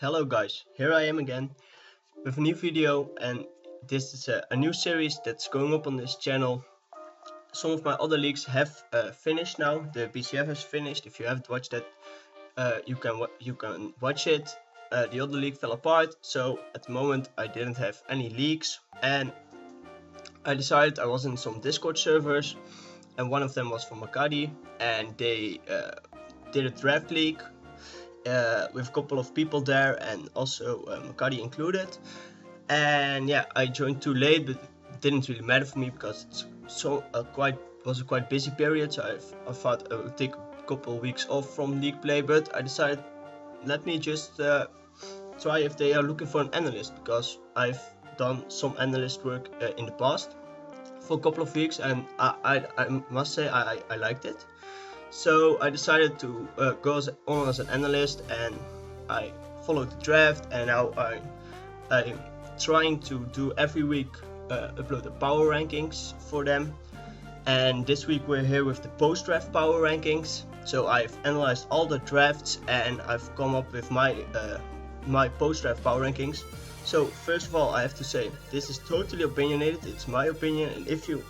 Hello guys, here I am again with a new video, and this is a new series that's going up on this channel. Some of my other leagues have finished now. The BCF has finished. If you haven't watched it, you can watch it. The other league fell apart, so at the moment I didn't have any leagues, and I decided I was in some Discord servers, and one of them was from Maccabi, and they did a draft league with a couple of people there, and also Maccabi included. And yeah, I joined too late, but it didn't really matter for me because it's was a quite busy period. So I thought I would take a couple of weeks off from league play, but I decided let me just try if they are looking for an analyst, because I've done some analyst work in the past for a couple of weeks, and I must say I liked it. So I decided to go on as an analyst, and I followed the draft, and now I'm trying to do every week upload the power rankings for them. And this week we're here with the post-draft power rankings. So I've analyzed all the drafts and I've come up with my post-draft power rankings. So first of all, I have to say this is totally opinionated. It's my opinion, and if you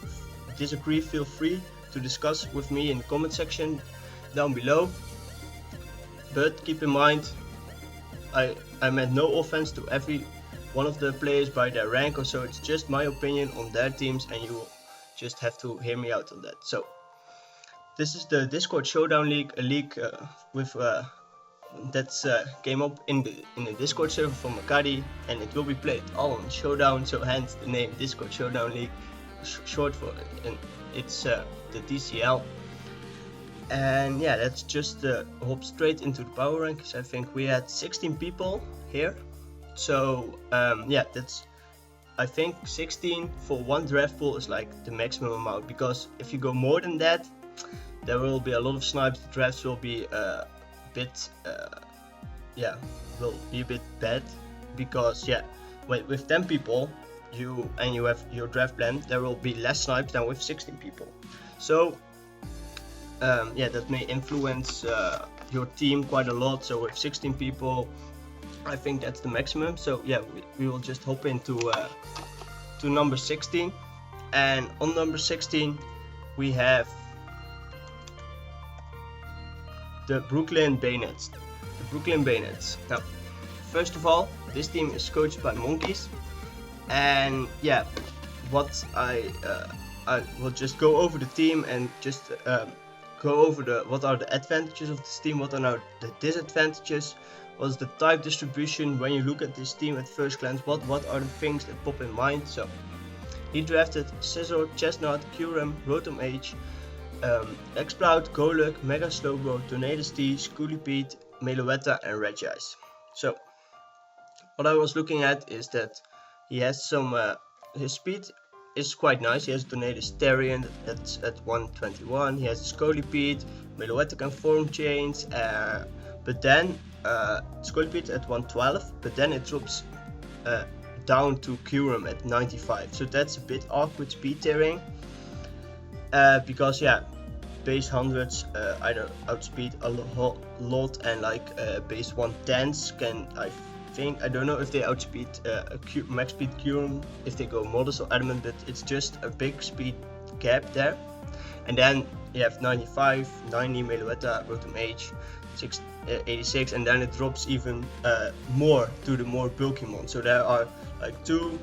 disagree, feel free to discuss with me in the comment section down below. But keep in mind, I meant no offense to every one of the players by their rank or so. It's just my opinion on their teams, and you will just have to hear me out on that. So this is the Discord Showdown League, a league with that's came up in the Discord server from Maccabi, and it will be played all on Showdown, so hence the name Discord Showdown League, short for it, and it's the DSL. And yeah, let's just hop straight into the power rankings. I think we had 16 people here, so yeah, that's, I think 16 for one draft pool is like the maximum amount, because if you go more than that, there will be a lot of snipes. The drafts will be a bit will be a bit bad, because yeah, with 10 people you have your draft plan, there will be less snipes than with 16 people. So yeah, that may influence your team quite a lot. So with 16 people, I think that's the maximum. So yeah, we will just hop into to number 16, and on number 16 we have the Brooklyn Banettes. The Brooklyn Banettes. Now, first of all, this team is coached by monkeys, and yeah, what I will just go over the team and just go over what are the advantages of this team, what are now the disadvantages, what's the type distribution when you look at this team at first glance, what are the things that pop in mind. So he drafted Scissor, Chestnut, Curum, Rotom H, Exploud, Goluk, Mega Slowbro, Tornado thise, Coolie Pete, Meloetta, and Regice. So what I was looking at is that he has some his speed is quite nice. He has Tornado Therian that's at 121. He has Scolipede, Meloetta can form chains, but then Scolipede at 112, but then it drops down to Curum at 95. So that's a bit awkward speed tiering, because yeah, base 100s either outspeed a lot, and like base 110s can, I don't know if they outspeed max speed Curum if they go modest or adamant, but it's just a big speed gap there. And then you have 95, 90 Meloetta, Rotom H, 86, and then it drops even more to the more bulky mon. So there are like two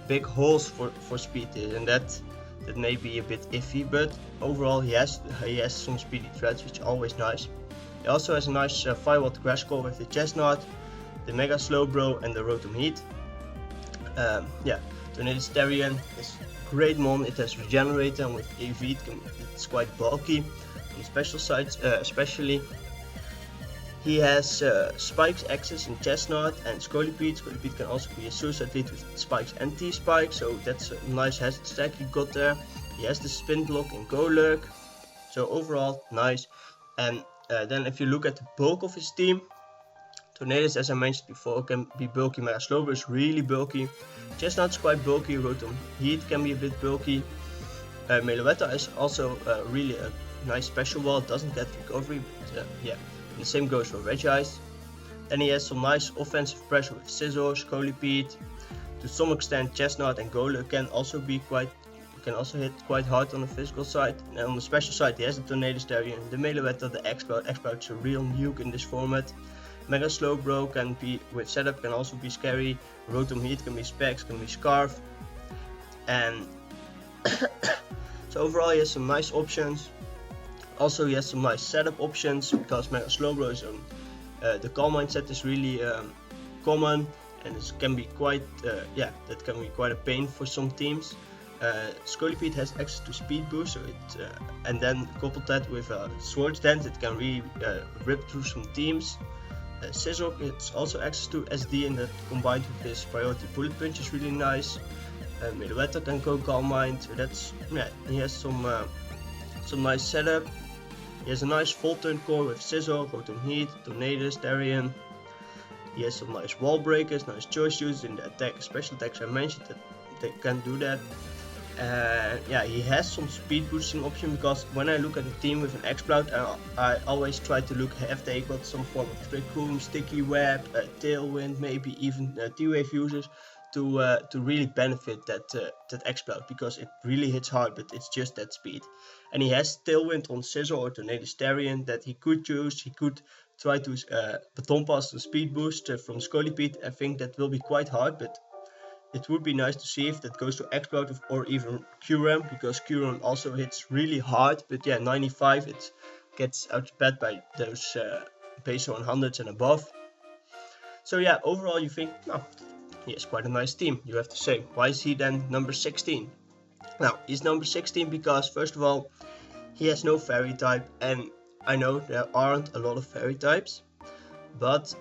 big holes for speed here, and that may be a bit iffy, but overall he has some speedy threats, which is always nice. He also has a nice 5-watt grass core with the Chestnut, the Mega Slowbro, and the Rotom Heat. Yeah, Tornado Therian is great mon. It has Regenerator, and with EV it's quite bulky on the special sides, especially. He has Spikes, Axis, and Chestnut, and Scolipede. Scolipede can also be a suicide lead with Spikes and T-Spike, so that's a nice hazard stack he got there. He has the Spin Block in Goluk, so overall nice. And then if you look at the bulk of his team, Tornadoes, as I mentioned before, can be bulky. Mega Slowbro is really bulky. Chestnut's quite bulky. Rotom Heat can be a bit bulky. Meloetta is also really a nice special wall. Doesn't get recovery, but yeah. The same goes for Regice. Then he has some nice offensive pressure with Scissor, Scolipede. To some extent, Chestnut and Goluk can also hit quite hard on the physical side. And on the special side, he has the Tornado Starion, the Meloetta, the X-Cloud. X-Cloud is a real nuke in this format. Mega Slowbro can be, with setup, can also be scary. Rotom Heat can be Specs, can be Scarf. And so overall, he has some nice options. Also, he has some nice setup options because Mega Slowbro is the Calm Mindset is really common, and it can be quite that can be quite a pain for some teams. Scolipede has access to Speed Boost, so and then couple that with Swords Dance, it can really rip through some teams. Scizor gets also access to SD, and that combined with his Priority Bullet Punch is really nice. Meloetta can go Calm Mind, so that's he has some nice setup. He has a nice full turn core with Scizor, Rotom Heat, Tornado Starion. He has some nice wall breakers, nice choice shoes in the attack, special attacks I mentioned that they can do that. He has some speed boosting option, because when I look at a team with an X-Cloud, I always try to look, have they got some form of Trick Room, Sticky Web, Tailwind, maybe even T-Wave users to really benefit that X-Cloud, because it really hits hard, but it's just that speed. And he has Tailwind on Scizor or Tornado Starion that he could use. He could try to Baton Pass to speed boost from Scolipede. I think that will be quite hard, but it would be nice to see if that goes to X-Cloud or even Q-Ram, because Q-Ram also hits really hard, but 95 it gets outsped by those base 100s and above. So overall you think, he has quite a nice team, you have to say. Why is he then number 16? Now, he's number 16 because, first of all, he has no fairy type, and I know there aren't a lot of fairy types, but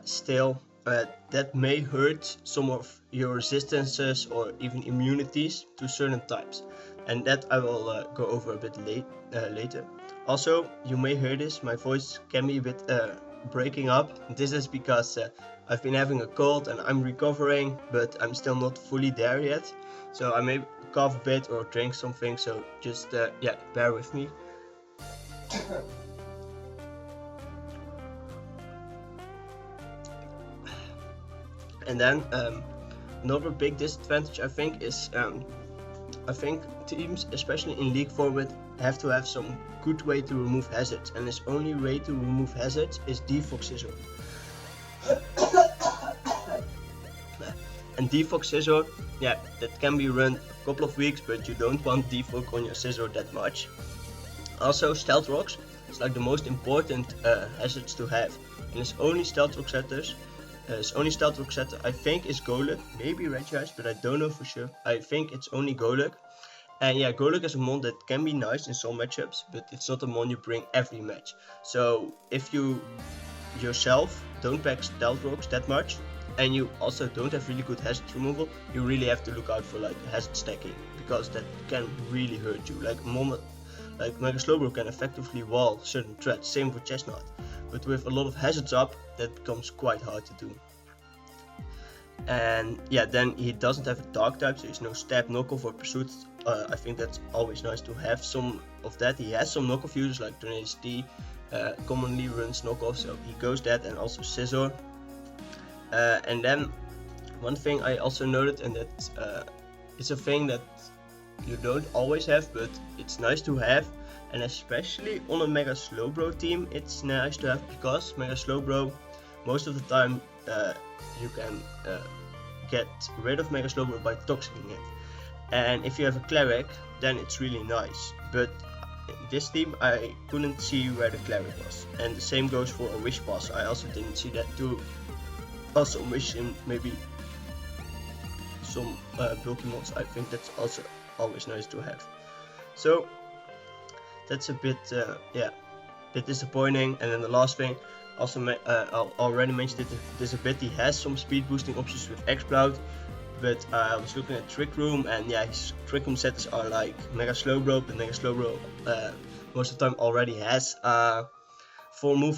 still that may hurt some of your resistances or even immunities to certain types, and that I will go over a bit later. Also, you may hear this, my voice can be a bit breaking up. This is because I've been having a cold and I'm recovering, but I'm still not fully there yet, so I may cough a bit or drink something, so just bear with me. And then another big disadvantage I think is I think teams, especially in league format, have to have some good way to remove hazards, and his only way to remove hazards is Defog Scizor. And Defog Scizor, that can be run a couple of weeks, but you don't want Defog on your Scizor that much. Also, Stealth Rocks is like the most important hazards to have, and his only Stealth Rock setters. His only Stealth Rock setter I think is Goluk, maybe Regice, but I don't know for sure. I think it's only Goluk. And Goluk is a mon that can be nice in some matchups, but it's not a mon you bring every match. So if you yourself don't pack Stealth Rocks that much, and you also don't have really good hazard removal, you really have to look out for like hazard stacking, because that can really hurt you. Like Mega Slowbro can effectively wall certain threats, same for Chestnut. But with a lot of hazards up, that becomes quite hard to do. And then he doesn't have a dark type, so he's no stab, knockoff or pursuit. I think that's always nice to have some of that. He has some knockoff users like Tornado T, commonly runs knockoff, so he goes that, and also Scizor. And then one thing I also noted, and that it's a thing that you don't always have, but it's nice to have. And especially on a Mega Slowbro team, it's nice to have, because Mega Slowbro, most of the time you can get rid of Mega Slowbro by toxicking it. And if you have a Cleric, then it's really nice. But in this team, I couldn't see where the Cleric was. And the same goes for a Wish Pass, I also didn't see that too. Also Wish in maybe some bulky mods, I think that's also always nice to have. So that's a bit disappointing. And then the last thing, also I already mentioned it, there's a bit, he has some speed boosting options with X-Cloud, but I was looking at Trick Room, and his Trick Room setters are like Mega Slowbro, but Mega Slowbro most of the time already has 4 move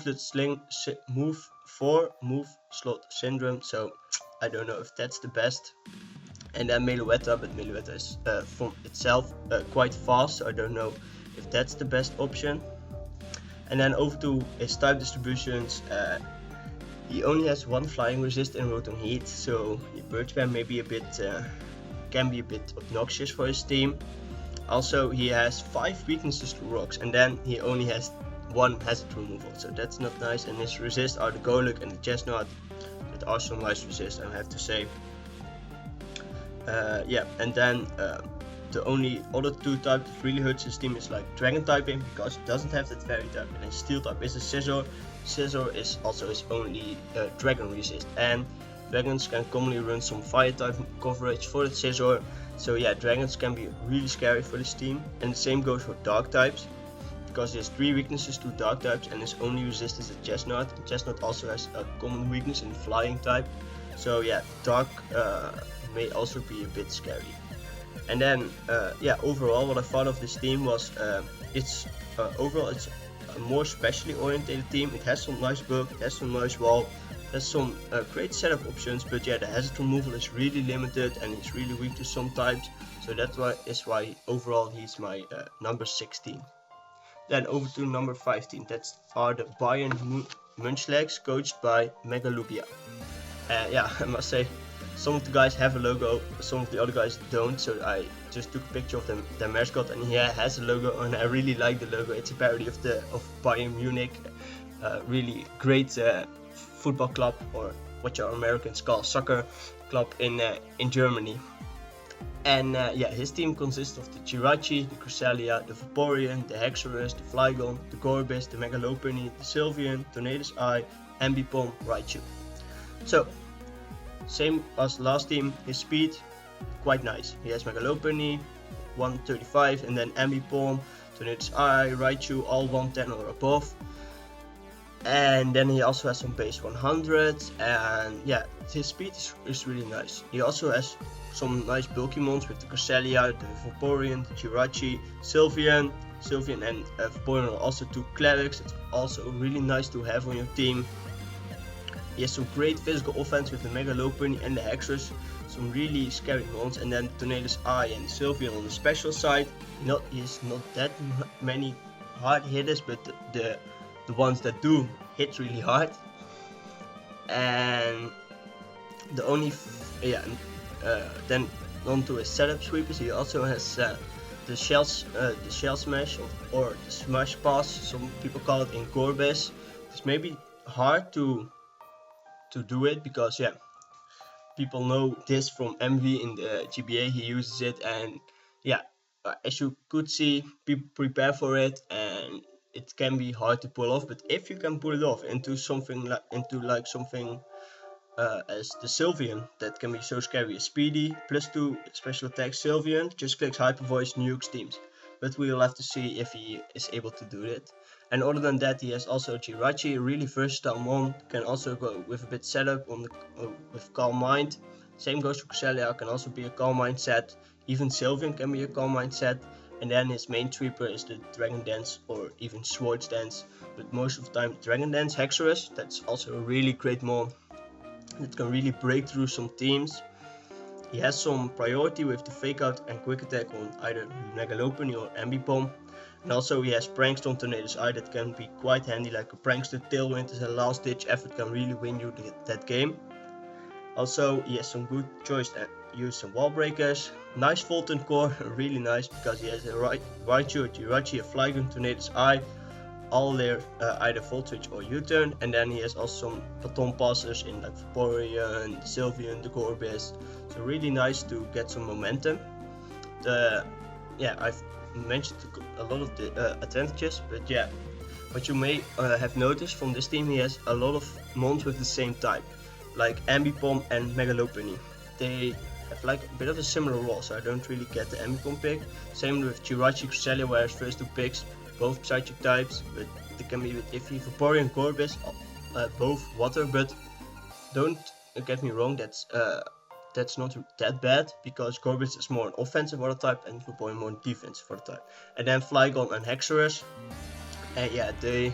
slot syndrome, so I don't know if that's the best. And then Meloetta, but Meloetta is from itself quite fast, so I don't know if that's the best option. And then over to his type distributions, He only has 1 flying resist in Rotom Heat, so the bird spam may be a bit, can be a bit obnoxious for his team. Also, he has 5 weaknesses to rocks, and then he only has 1 hazard removal, so that's not nice. And his resists are the Goluk and the Chestnut, that are some nice resists, I have to say. Yeah, and then the only other 2 types that really hurts his team is like Dragon typing, because he doesn't have that Fairy type, and Steel type is a Scizor. Scizor is also his only Dragon resist, and Dragons can commonly run some Fire type coverage for the Scizor. So yeah, Dragons can be really scary for this team, and the same goes for Dark types, because he has 3 weaknesses to Dark types, and his only resist is a Chestnut. Chestnut also has a common weakness in Flying type, so yeah, Dark may also be a bit scary. And then yeah, overall what I thought of this team was overall it's a more specially oriented team. It has some nice bulk, it has some nice wall, it has some great setup options, but yeah, the hazard removal is really limited and it's really weak to some types, so that's why overall he's my number 16. Then over to number 15, that's the Bayern Munchlax, coached by Megalubia. Yeah, I must say, some of the guys have a logo, some of the other guys don't, so I just took a picture of their mascot, and he has a logo, and I really like the logo. It's a parody of Bayern Munich, really great football club, or what your Americans call soccer club in Germany. And yeah, his team consists of the Jirachi, the Cresselia, the Vaporeon, the Hexorus, the Flygon, the Gorbis, the Megalopunny, the Sylveon, Tornadus Eye, Ambipom, Raichu. So, same as last team, his speed, quite nice. He has Megalopunny, 135, and then Ambipom, Tornadus Eye, Raichu, all 110 or above. And then he also has some base 100, and yeah, his speed is really nice. He also has some nice bulky mons with the Cresselia, the Vaporeon, the Jirachi, Sylveon and Vaporeon are also 2 clerics. It's also really nice to have on your team. He has some great physical offense with the Megalopunny and the Hexorus, some really scary mons, and then Tornadus Eye and Sylveon on the special side. He's not that many hard hitters, but the ones that do hit really hard. And the only then on to his setup sweepers, he also has the shell smash or the smash pass, some people call it in Gorbis. It's maybe hard to do it, because yeah, people know this from MV in the GBA, he uses it, and yeah, as you could see, people prepare for it, and it can be hard to pull off. But if you can pull it off into something as the Sylveon, that can be so scary. A speedy +2 special attack Sylveon just clicks Hyper Voice, nukes teams, but we'll have to see if he is able to do it. And other than that, he has also Jirachi, a really versatile mon, can also go with a bit setup on with Calm Mind. Same goes for Cresselia, can also be a Calm Mind set. Even Sylveon can be a Calm Mind set. And then his main sweeper is the Dragon Dance or even Swords Dance, but most of the time Dragon Dance Hexorus, that's also a really great mon that can really break through some teams. He has some priority with the Fake Out and Quick Attack on either Megalopunny or Ambipom. And also he has Prankster on Tornadus Eye that can be quite handy, like a Prankster Tailwind as a last ditch effort can really win you that game. Also he has some good choice to use some wall breakers. Nice Fulton core, really nice, because he has a Raichu, a Jirachi, a Flygon, Tornadus Eye, all there either Volt Switch or U-turn. And then he has also some baton passers in like Vaporeon, the Sylveon, the Gorbis, so really nice to get some momentum. Yeah, I've mentioned a lot of the advantages, but yeah, what you may have noticed from this team, he has a lot of mons with the same type, like Ambipom and Megalopunny. They have like a bit of a similar role, so I don't really get the Ambipom pick. Same with Jirachi, Cresselia, where his first 2 picks, both psychic types, but they can be a bit iffy. Vaporeon and Gorbis, both water, but don't get me wrong, that's not that bad, because Gorbis is more an offensive water type and Vaporeon more defensive water type. And then Flygon and Hexorus, and yeah, they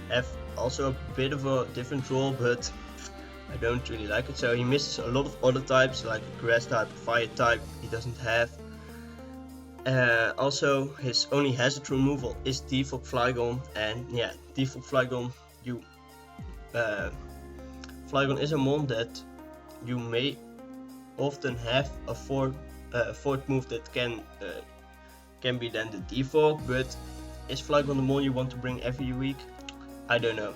have also a bit of a different role, but I don't really like it. So he misses a lot of other types, like a grass type, fire type, he doesn't have. Also, his only hazard removal is default Flygon, and yeah, default Flygon, Flygon is a mon that you may often have a fourth move that can be then the default, but is Flygon the mon you want to bring every week? I don't know.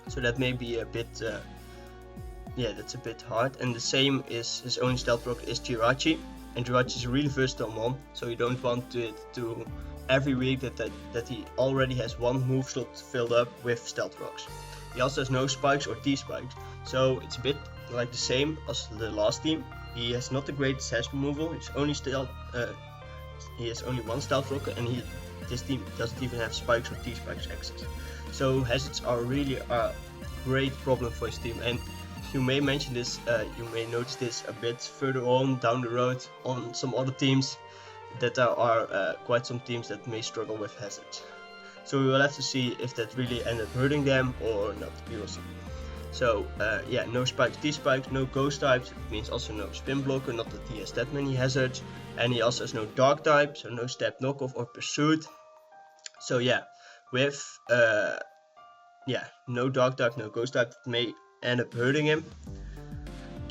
So that may be a bit, that's a bit hard. And the same is his only stealth rock is Jirachi, and Jirachi is a really versatile mon, so you don't want it to every week that he already has one move slot filled up with stealth rocks. He also has no spikes or T-spikes, so it's a bit like the same as the last team. He has not the greatest hash removal. He has only one stealth rock, and this team doesn't even have spikes or T-spikes access. So hazards are really a great problem for his team, and you may mention this, you may notice this a bit further on down the road on some other teams, that there are quite some teams that may struggle with hazards. So we will have to see if that really ends up hurting them or not. We will see. So no spikes, T-spikes, no ghost types, it means also no spin blocker, not that he has that many hazards, and he also has no dark type, so no step knockoff or pursuit. So with no dark type, no ghost type, it may end up hurting him.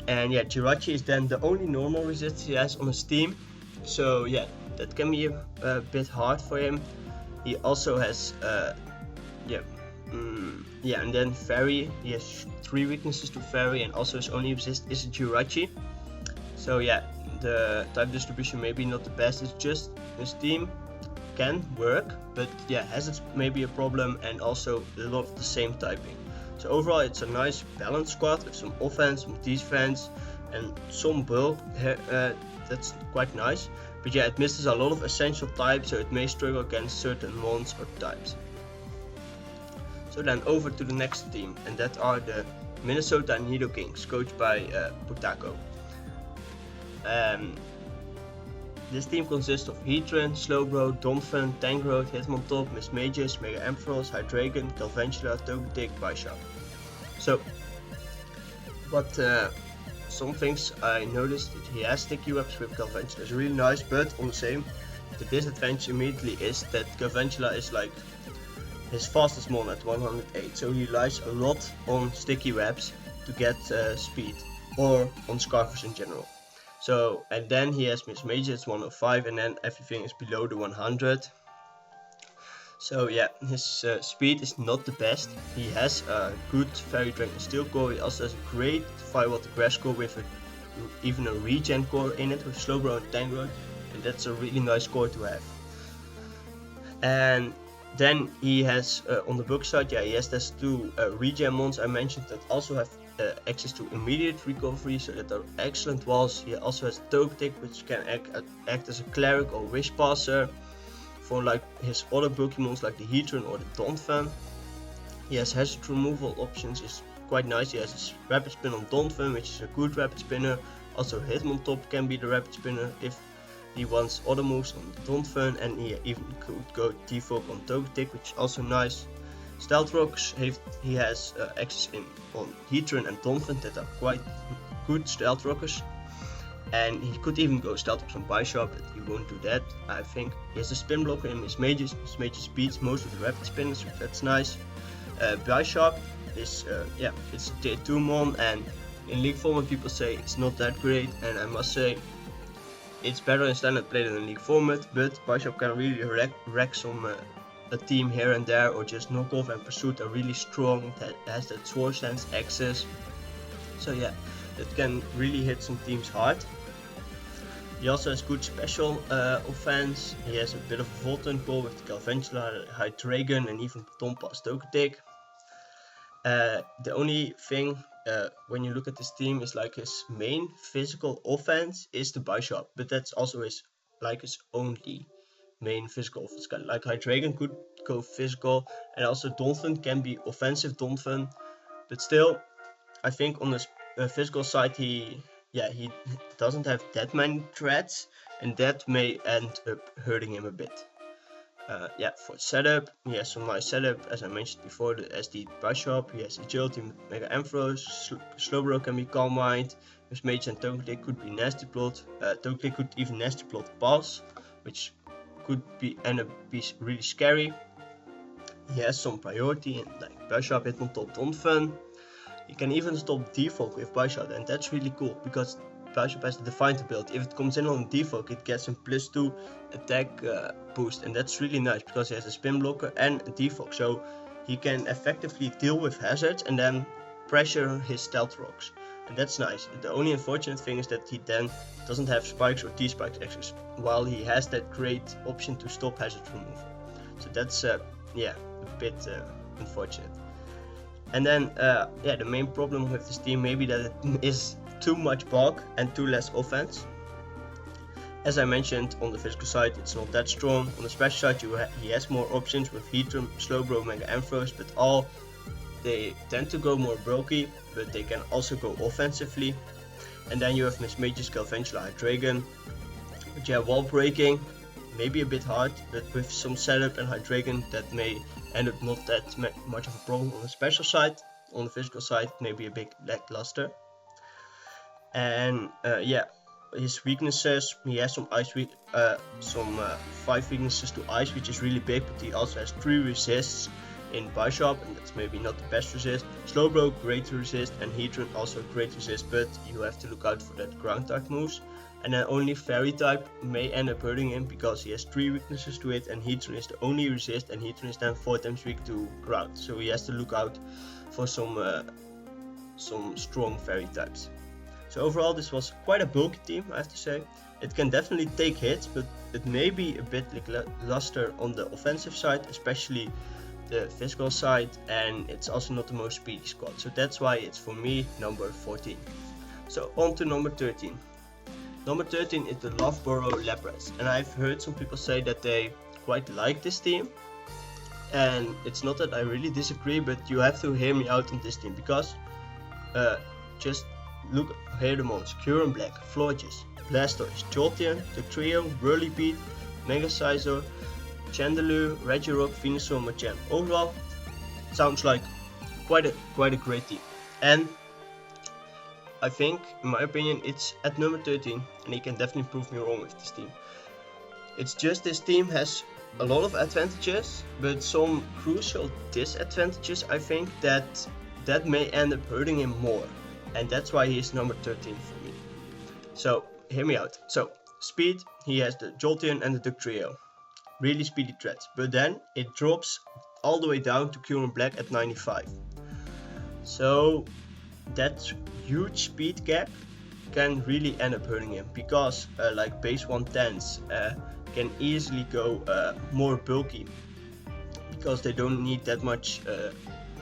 And Jirachi is then the only normal resist he has on his team, so that can be a bit hard for him. He also has and then Fairy, he has 3 weaknesses to Fairy, and also his only resist is Jirachi. So the type distribution may be not the best, it's just his team can work, but hazards may be a problem, and also a lot of the same typing. So overall it's a nice balanced squad with some offense, some defense, and some bulk, that's quite nice. But it misses a lot of essential types, so it may struggle against certain mons or types. So then over to the next team, and that are the Minnesota Nidokings, coached by Potako. This team consists of Heatran, Slowbro, Donphan, Tangrowth, Hitmontop, Miss Mages, Mega Emperors, Hydreigon, Galvantula, Togetic, Bisharp. So, some things I noticed that he has sticky webs with Galvantula. It's really nice, but on the same, the disadvantage immediately is that Galvantula is like his fastest mon at 108, so he relies a lot on sticky webs to get speed, or on Scarfers in general. So, and then he has Miss Major at 105, and then everything is below the 100. So his speed is not the best. He has a good Fairy Dragon Steel core. He also has a great Firewater Grass core with even a regen core in it with Slowbro and Tangrowth, and that's a really nice core to have. And then he has on the book side, he has those 2 regen mons I mentioned that also have access to immediate recovery, so that are excellent walls. He also has Togetic, which can act as a cleric or wish passer for like his other Pokemons like the Heatran or the Donphan. He has hazard removal options, is quite nice. He has his Rapid Spin on Donphan, which is a good Rapid Spinner. Also Hitmontop can be the Rapid Spinner if he wants other moves on Donphan, and he even could go default on Togetic, which is also nice. Stealth Rocks, he has access on Heatran and Donphan that are quite good Stealth Rockers. And he could even go Stealth Rocks on Bisharp, but he won't do that, I think. He has a Spin Blocker in Miss Mages. Miss Mages beats most of the Rapid Spinners, so that's nice. Bisharp is, it's a tier 2 mon, and in League format people say it's not that great, and I must say it's better in standard play than in League format, but Bisharp can really wreck some a team here and there, or just knockoff and pursuit are really strong, that has that sword stance access. So that can really hit some teams hard. He also has good special offense. He has a bit of a Volton core with Galvantula, Hydreigon, and even Tompas Togetic. The only thing when you look at this team is like his main physical offense is the Bisharp, but that's also his only main physical offense. Like Hydreigon could go physical, and also Donphan can be offensive Donphan, but still I think on the physical side he doesn't have that many threats, and that may end up hurting him a bit. For setup, he has some nice setup, as I mentioned before, the SD Bisharp. He has Agility, Mega Emperors, Slowbro can be Calm Mind, Miss Mage and Togetic could be Nasty Plot, Togetic could even Nasty Plot pass, which could end up be really scary. He has some priority in like Bisharp, Hitmontop, Donphan. He can even stop defog with Bishop, and that's really cool because Bishop has the Defiant ability. If it comes in on defog, it gets him +2 attack boost, and that's really nice because he has a spin blocker and a defog, so he can effectively deal with hazards and then pressure his stealth rocks, and that's nice. The only unfortunate thing is that he then doesn't have spikes or T-spikes access, while he has that great option to stop hazard removal. So that's yeah, a bit unfortunate. And then yeah, the main problem with this team maybe that it is too much bulk and too less offense. As I mentioned, on the physical side it's not that strong. On the special side he has more options with Heatran, Slowbro, Mega Ampharos, but all they tend to go more bulky, but they can also go offensively. And then you have Miss Major Scalventula Hydreigon, but yeah, wall breaking, maybe a bit hard, but with some setup and Hydreigon that may end up not that much of a problem on the special side. On the physical side, maybe a bit lackluster. And yeah, his weaknesses, he has some ice 5 weaknesses to ice, which is really big, but he also has 3 resists in Bishop, and that's maybe not the best resist. Slowbro, great resist, and Heatran also great resist, but you have to look out for that ground type moves. And then only Fairy type may end up hurting him because he has 3 weaknesses to it, and Heatran is the only resist, and Heatran is then 4 times weak to ground, so he has to look out for some strong Fairy types. So overall this was quite a bulky team, I have to say. It can definitely take hits, but it may be a bit lackluster on the offensive side, especially the physical side, and it's also not the most speedy squad, so that's why it's for me number 14. So on to number 13. Number 13 is the Loughborough Lapras, and I've heard some people say that they quite like this team, and it's not that I really disagree, but you have to hear me out on this team because just look here the mons: Curon Black, Florges, Blastoise, Jolteon, the Trio, Whirlipede, Mega Scizor, Chandelure, Regirock, Venusaur, Machamp. Overall, sounds like quite a great team, and I think, in my opinion, it's at number 13, and he can definitely prove me wrong with this team. It's just this team has a lot of advantages, but some crucial disadvantages, I think, that may end up hurting him more, and that's why he is number 13 for me. So, hear me out. So, speed, he has the Jolteon and the Duck Trio. Really speedy threats, but then it drops all the way down to Curon Black at 95. So that huge speed gap can really end up hurting him, because like base 110s can easily go more bulky because they don't need that much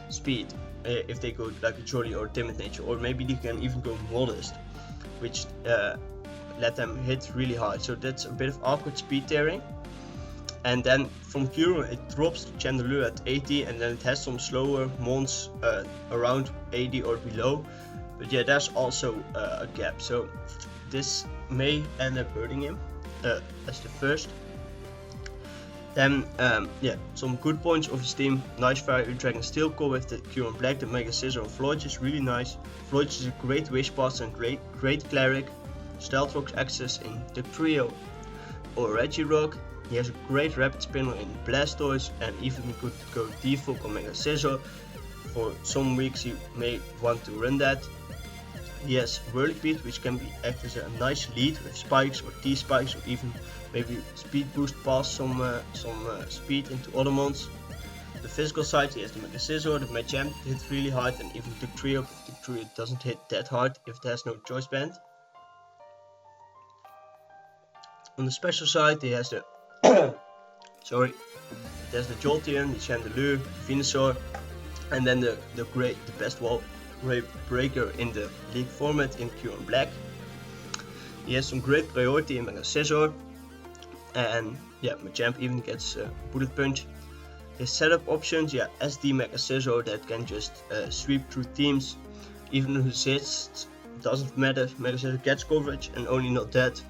speed if they go like a Jolly or Timid Nature, or maybe they can even go Modest, which let them hit really hard. So that's a bit of awkward speed tearing. And then from Curon it drops to Chandelure at 80, and then it has some slower mons around 80 or below. But yeah, there's also a gap, so this may end up hurting him as the first. Then yeah, some good points of his team: nice Fire Dragon Steel Core with the Curon Black, the Mega Scissor, and Florges is really nice. Florges is a great Wish Pass and great Cleric. Stealth Rocks access in the Trio or Regirock. He has a great Rapid Spinner in Blastoise, and even could go Defog on Mega Scissor. For some weeks you may want to run that. He has Whirlipede, which can be act as a nice lead with spikes or T-spikes, or even maybe speed boost past some speed into other mons. The physical side, he has the Mega Scissor, the Machamp hits really hard, and even the Trio, but the Trio doesn't hit that hard if it has no choice band. On the special side, he has the there's the Jolteon, the Chandelure, Venusaur, and then the best wall breaker in the league format in Curon Black. He has some great priority in Mega Scissor, and yeah, Machamp even gets Bullet Punch. His setup options, yeah, SD Mega Scissor that can just sweep through teams, even resists, doesn't matter. Mega Scissor gets coverage, and only not that.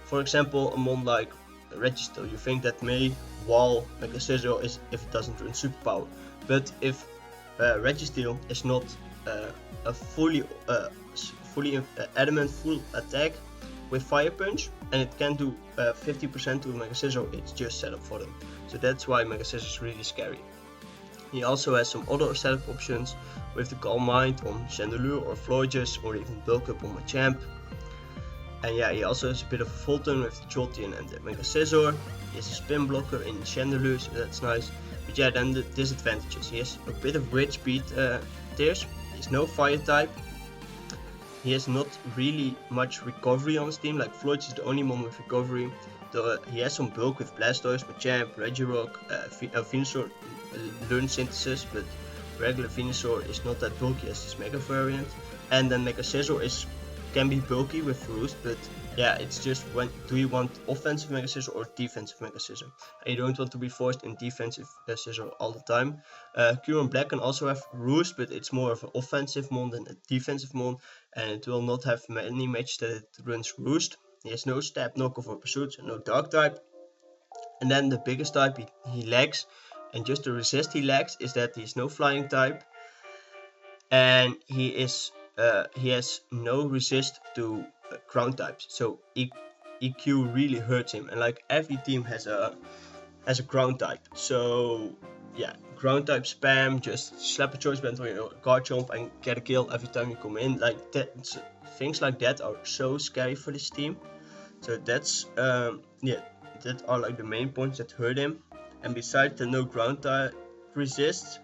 For example, a mon like Registeel, you think that may wall Mega Scissor if it doesn't run Superpower, but if Registeel is not a fully adamant full attack with Fire Punch, and it can do 50% to Mega Scissor, it's just set up for them. So that's why Mega Scissor is really scary. He also has some other setup options with the Calm Mind on Chandelure or Floydges, or even Bulk Up on Machamp. And yeah, he also has a bit of a Fulton with the Jolteon and the Mega Scizor. He has a Spin Blocker in Chandelure, so that's nice. But yeah, then the disadvantages. He has a bit of great speed tiers. He has no Fire type. He has not really much recovery on his team, like Floydges is the only one with recovery. He has some bulk with Blastoise, Machamp, Regirock, Venusaur learn Synthesis, but regular Venusaur is not that bulky as this Mega variant. And then Mega Scizor can be bulky with Roost, but yeah, it's just when do you want offensive Mega Scizor or defensive Mega Scizor? And you don't want to be forced in defensive Scizor all the time. Cure Black can also have Roost, but it's more of an offensive mon than a defensive mon, and it will not have many matches that it runs Roost. He has no Stab, Knockoff or Pursuit, so no Dark type. And then the biggest type he lacks, and just the resist he lacks, is that he has no Flying type, and he has no resist to ground types. So EQ really hurts him, and like every team has a ground type. So yeah, ground type spam, just slap a choice band on your guard jump and get a kill every time you come in. Like that, things like that are so scary for this team. So that's yeah, that are like the main points that hurt him. And besides the no ground type resist,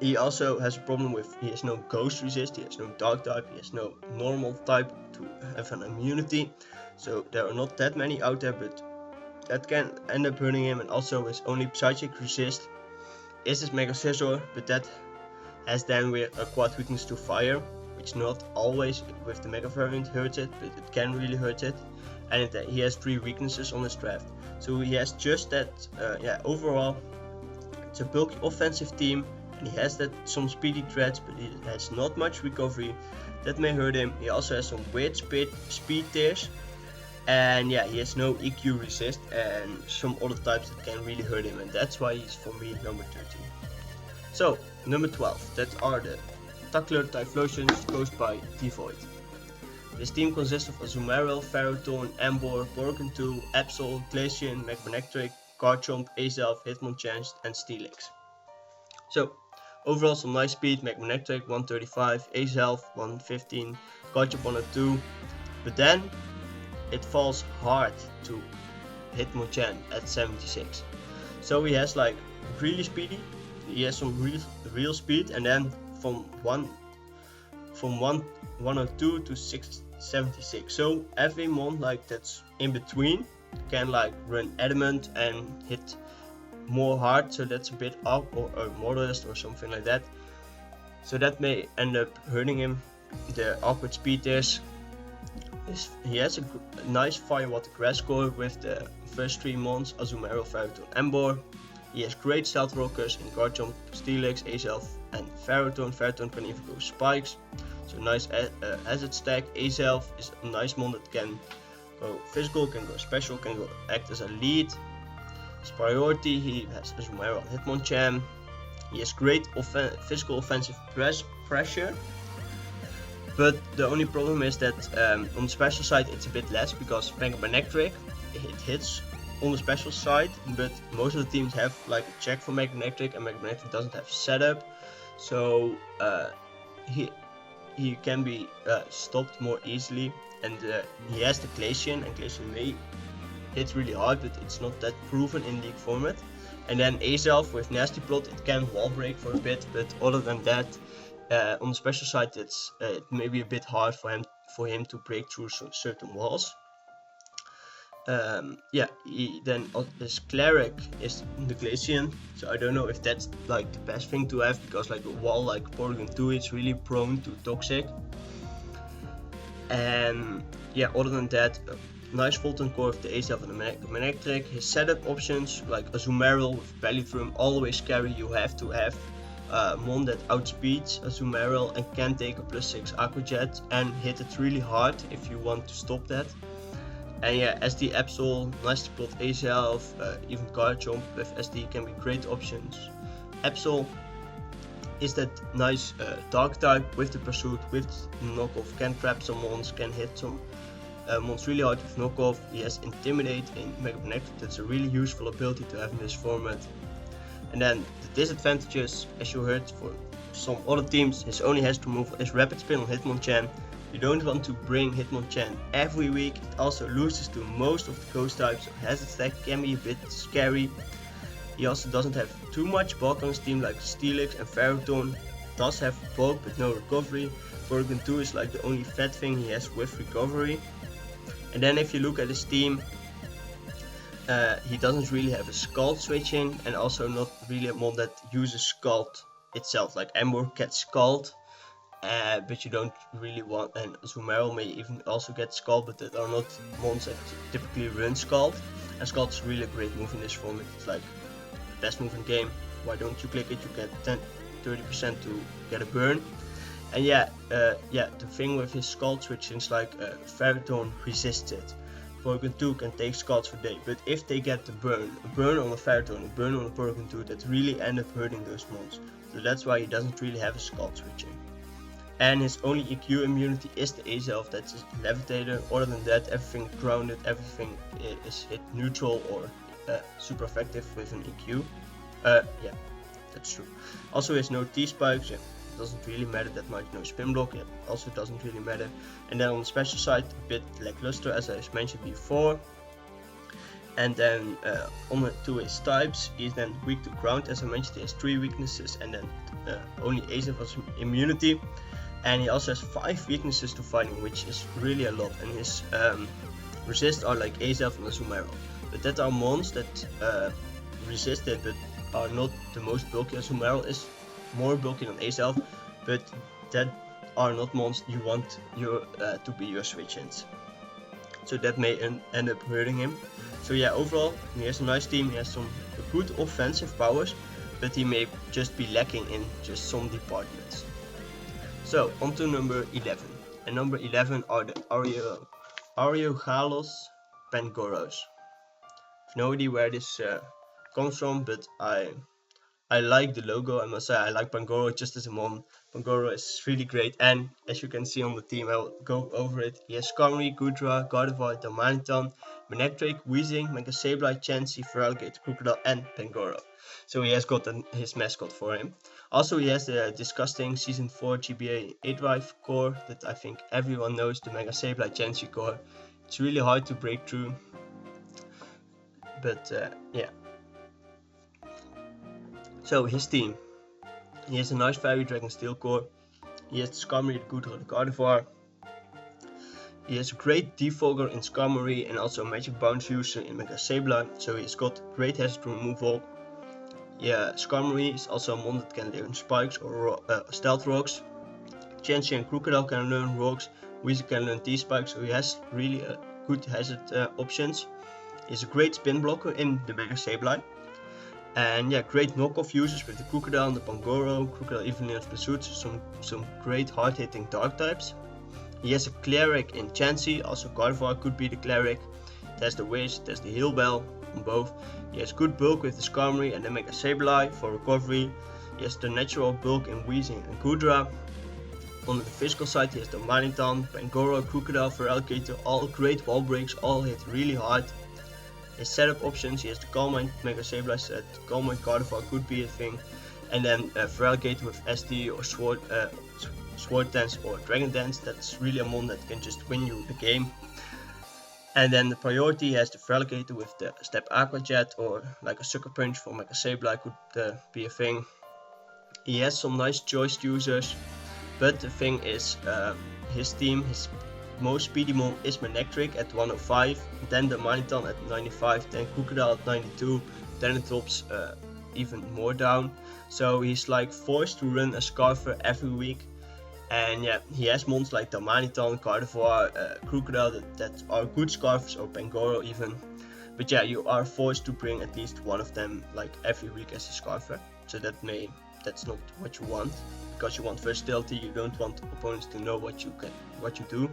he also has a problem with, he has no ghost resist, he has no dark type, he has no normal type to have an immunity. So there are not that many out there, but that can end up hurting him. And also his only psychic resist is his Mega Scizor, but that has then with a quad weakness to fire, which not always with the Mega variant hurts it, but it can really hurt it. And he has 3 weaknesses on his draft. So he has just that, yeah, overall it's a bulky offensive team. He has some speedy threats, but he has not much recovery. That may hurt him. He also has some weird speed tiers, and yeah, he has no EQ resist and some other types that can really hurt him, and that's why he's for me number 13. So number 12, that are the Tuckler Typhlosions, coached by Devoid. This team consists of Azumarill, Ferrothorn, Emboar, Borkentool, Absol, Glaceon, Magmanectric, Garchomp, Azelf, Hitmonchan, and Steelix. So overall some nice speed, Magmanectric 135, Azelf 115, Garchomp 102, but then it falls hard to Hitmonchan at 76. So he has like really speedy, he has some real speed, and then from 102 to 676. So every mon like that's in between can like run Adamant and hit more hard, so that's a bit up or modest or something like that. So that may end up hurting him. The awkward speed is he has a nice Fire Water Grass score with the first 3 mons, Azumarill, Ferrothorn, Emboar. He has great Stealth Rockers in Garchomp, Steelix, Azelf, and Ferrothorn. Ferrothorn can even go Spikes, so nice asset stack. Azelf is a nice mon that can go physical, can go special, can go act as a lead. His priority, he has Azumarill and Hitmonchan. He has great physical offensive pressure, but the only problem is that on the special side it's a bit less, because Magmanectric, it hits on the special side, but most of the teams have like a check for Magmanectric, and Magmanectric doesn't have setup, so he can be stopped more easily. And he has the Glaceon, and Glaceon may hit really hard, but it's not that proven in league format. And then Azelf with Nasty Plot, it can wall break for a bit, but other than that, on the special side, it may be a bit hard for him to break through certain walls. Yeah, then his Cleric is the Glaceon, so I don't know if that's like the best thing to have, because like a wall like Porygon 2 is really prone to toxic. And yeah, other than that, nice Fulton core of the Azelf and the Magmanectric. His setup options like Azumarill with Belly Drum, always scary. You have to have mon that outspeeds Azumarill and can take a +6 Aqua Jet and hit it really hard if you want to stop that. And yeah, SD Absol, nice to plot Azelf, even Garchomp with SD can be great options. Absol is that nice dark type with the pursuit, with knockoff, can trap some mons, can hit some mons really hard with knockoff. He has Intimidate in Magmanectric, that's a really useful ability to have in this format. And then the disadvantages, as you heard for some other teams, his only hazard removal is rapid spin on Hitmonchan. You don't want to bring Hitmonchan every week. It also loses to most of the ghost types, so hazard stack can be a bit scary. He also doesn't have too much bulk on his team like Steelix and Ferrothorn. Does have bulk but no recovery. Porygon 2 is like the only fat thing he has with recovery. And then if you look at his team, he doesn't really have a Scald switching, and also not really a mon that uses Scald itself. Like Emboar gets Scald, but you don't really want, and Azumarill may even also get Scald, but that are not mons that typically run Scald. And Scald is really a great move in this format. It's like the best move in the game. Why don't you click it? You get 30% to get a burn. And yeah, the thing with his Scald switching is like Ferrothorn resists it. Porygon 2 can take Scalds for day, but if they get the burn, a burn on a Ferrothorn, a burn on a Porygon 2, that really end up hurting those mons. So that's why he doesn't really have a Scald switching. And his only EQ immunity is the Azelf, that's his Levitator. Other than that, everything grounded, everything is hit neutral or super effective with an EQ. Yeah, that's true. Also, he has no T-spikes. Yeah. Doesn't really matter that much. No spin block, yeah, also doesn't really matter. And then on the special side, a bit lackluster, as I mentioned before. And then to his types, he's then weak to ground, as I mentioned. He has 3 weaknesses, and then only Azelf has immunity. And he also has 5 weaknesses to fighting, which is really a lot. And his resists are like Azelf and Azumarill, but that are mons that resist it, but are not the most bulky. Azumarill is more bulky than Azelf, but that are not mons you want to be your switch-ins. So that may end up hurting him. So yeah, overall he has a nice team, he has some good offensive powers, but he may just be lacking in just some departments. So on to number 11. And number 11 are the Ariogalos Pangoros. I have no idea where this comes from, but I like the logo. I must say I like Pangoro just as a mon. Pangoro is really great, and as you can see on the team, I will go over it. He has Skarmory, Goodra, Gardevoir, Darmanitan, Manectric, Weezing, Mega Sableye, Chansey, Feraligatr, Crocodile, and Pangoro. So he has got his mascot for him. Also, he has the disgusting Season 4 GBA 8-Drive core that I think everyone knows, the Mega Sableye Chansey core. It's really hard to break through, but yeah. So his team, he has a nice Fairy Dragon Steel core, he has the Skarmory, the Goodra, the Gardevoir, he has a great Defogger in Skarmory and also a Magic Bounce user in Mega Sableye, so he's got great hazard removal. Yeah, Skarmory is also a mon that can learn Spikes or Stealth Rocks. Chansey and Crocodile can learn Rocks, Weezing can learn T-Spikes, so he has really good hazard options. He's a great spin blocker in the Mega Sableye. And yeah, great knockoff users with the Crocodile and the Pangoro. Crocodile even learns Pursuit, some great hard hitting dark types. He has a Cleric in Chansey, also Gardevoir could be the Cleric. It has the Wish, it has the Heal Bell on both. He has good bulk with the Skarmory and the Mega Sableye for recovery. He has the natural bulk in Weezing and Goodra. On the physical side, he has the Darmanitan, Pangoro, Crocodile, Feraligatr, all great wall breaks, all hit really hard. His setup options, he has the Calm Mind Mega Sableye set, Calm Mind Gardevoir could be a thing, and then Feraligatr with SD or Sword Dance or Dragon Dance. That's really a mon that can just win you the game. And then the priority, he has the Feraligatr with the Step Aqua Jet, or like a Sucker Punch for Mega Sableye could be a thing. He has some nice choice users, but the thing is, his team, his most speedy mon is Manectric at 105, then the Darmanitan at 95, then Crocodile at 92, then it drops even more down. So he's like forced to run a Scarfer every week. And yeah, he has mons like Darmanitan, Gardevoir, Crocodile that are good Scarfers, or Pangoro even. But yeah, you are forced to bring at least one of them like every week as a Scarfer. So that's not what you want, because you want versatility. You don't want opponents to know what you do.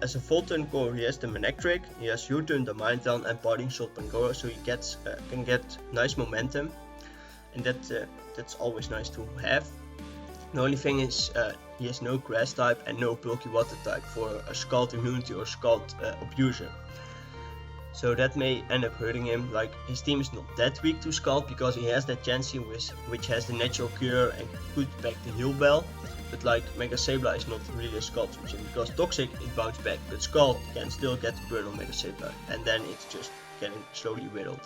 As a full turn core, he has the Manectric, he has U-turn, Darmanitan, and Parting Shot Pangoro, so he can get nice momentum, and that's always nice to have. The only thing is, he has no Grass type and no bulky Water type for a Scald immunity or Scald abuser. So that may end up hurting him. Like, his team is not that weak to Scald because he has that Chansey which has the natural cure and could back the heal bell. But like, Mega Sabla is not really a Scald switching because Toxic it bounces back, but Scald can still get the burn on Mega Sabla, and then it's just getting slowly whittled.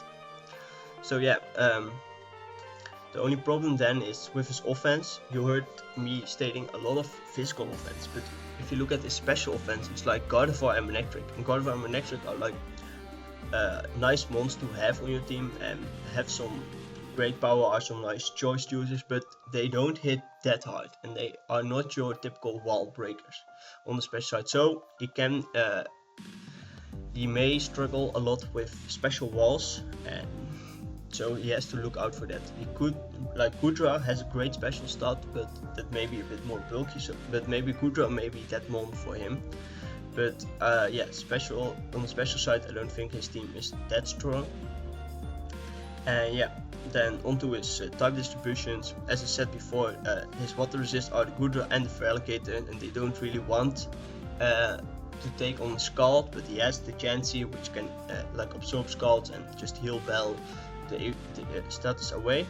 So yeah, the only problem then is with his offense. You heard me stating a lot of physical offense, but if you look at his special offense, it's like Gardevoir and Manectric. And Gardevoir and Manectric are like nice mons to have on your team and have some great power, are some nice choice users, but they don't hit that hard and they are not your typical wall breakers on the special side. So he may struggle a lot with special walls, and so he has to look out for that. He could, like Kudra has a great special stat, but that may be a bit more bulky, so, but maybe Kudra may be that mon for him. But yeah, on the special side, I don't think his team is that strong. And yeah, then onto his type distributions. As I said before, his water resist are the Kudra and the Feraligatr, and they don't really want to take on Scald, but he has the Chansey which can like absorb Scalds and just heal Bell the status away.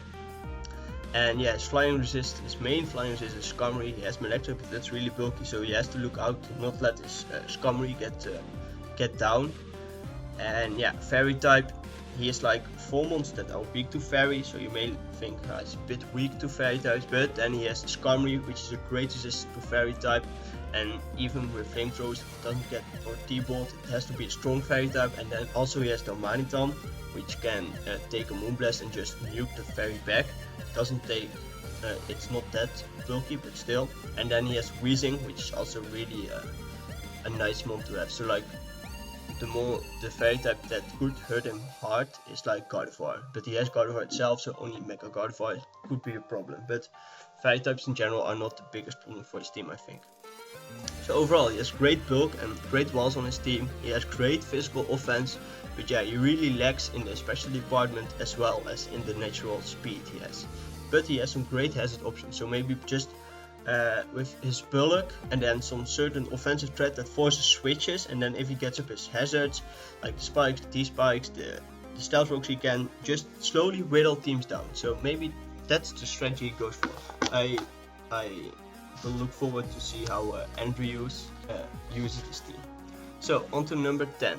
And yeah, his flying resist, his main flying resist is Skarmory. He has Manectric, but that's really bulky, so he has to look out to not let his Skarmory get down. And yeah, Fairy type, he has like 4 mons that are weak to Fairy, so you may think he's a bit weak to Fairy types, but then he has the Skarmory, which is a great resistance to Fairy type. And even with flamethrowers, it doesn't get, or T-Bolt, it has to be a strong Fairy type. And then also he has the Omaniton, which can take a Moonblast and just nuke the Fairy back. It doesn't take, it's not that bulky, but still. And then he has Weezing, which is also really a nice mon to have. So like, the Fairy type that could hurt him hard is like Gardevoir, but he has Gardevoir itself, so only Mega Gardevoir could be a problem. But Fairy types in general are not the biggest problem for his team, I think. So overall, he has great bulk and great walls on his team. He has great physical offense, but yeah, he really lacks in the special department as well as in the natural speed he has. But he has some great hazard options, so maybe just with his bulk and then some certain offensive threat that forces switches, and then if he gets up his hazards, like the spikes, the T-spikes, the stealth rocks, he can just slowly whittle teams down. So maybe that's the strategy he goes for. I will look forward to see how Andrews uses this team. So on to number 10,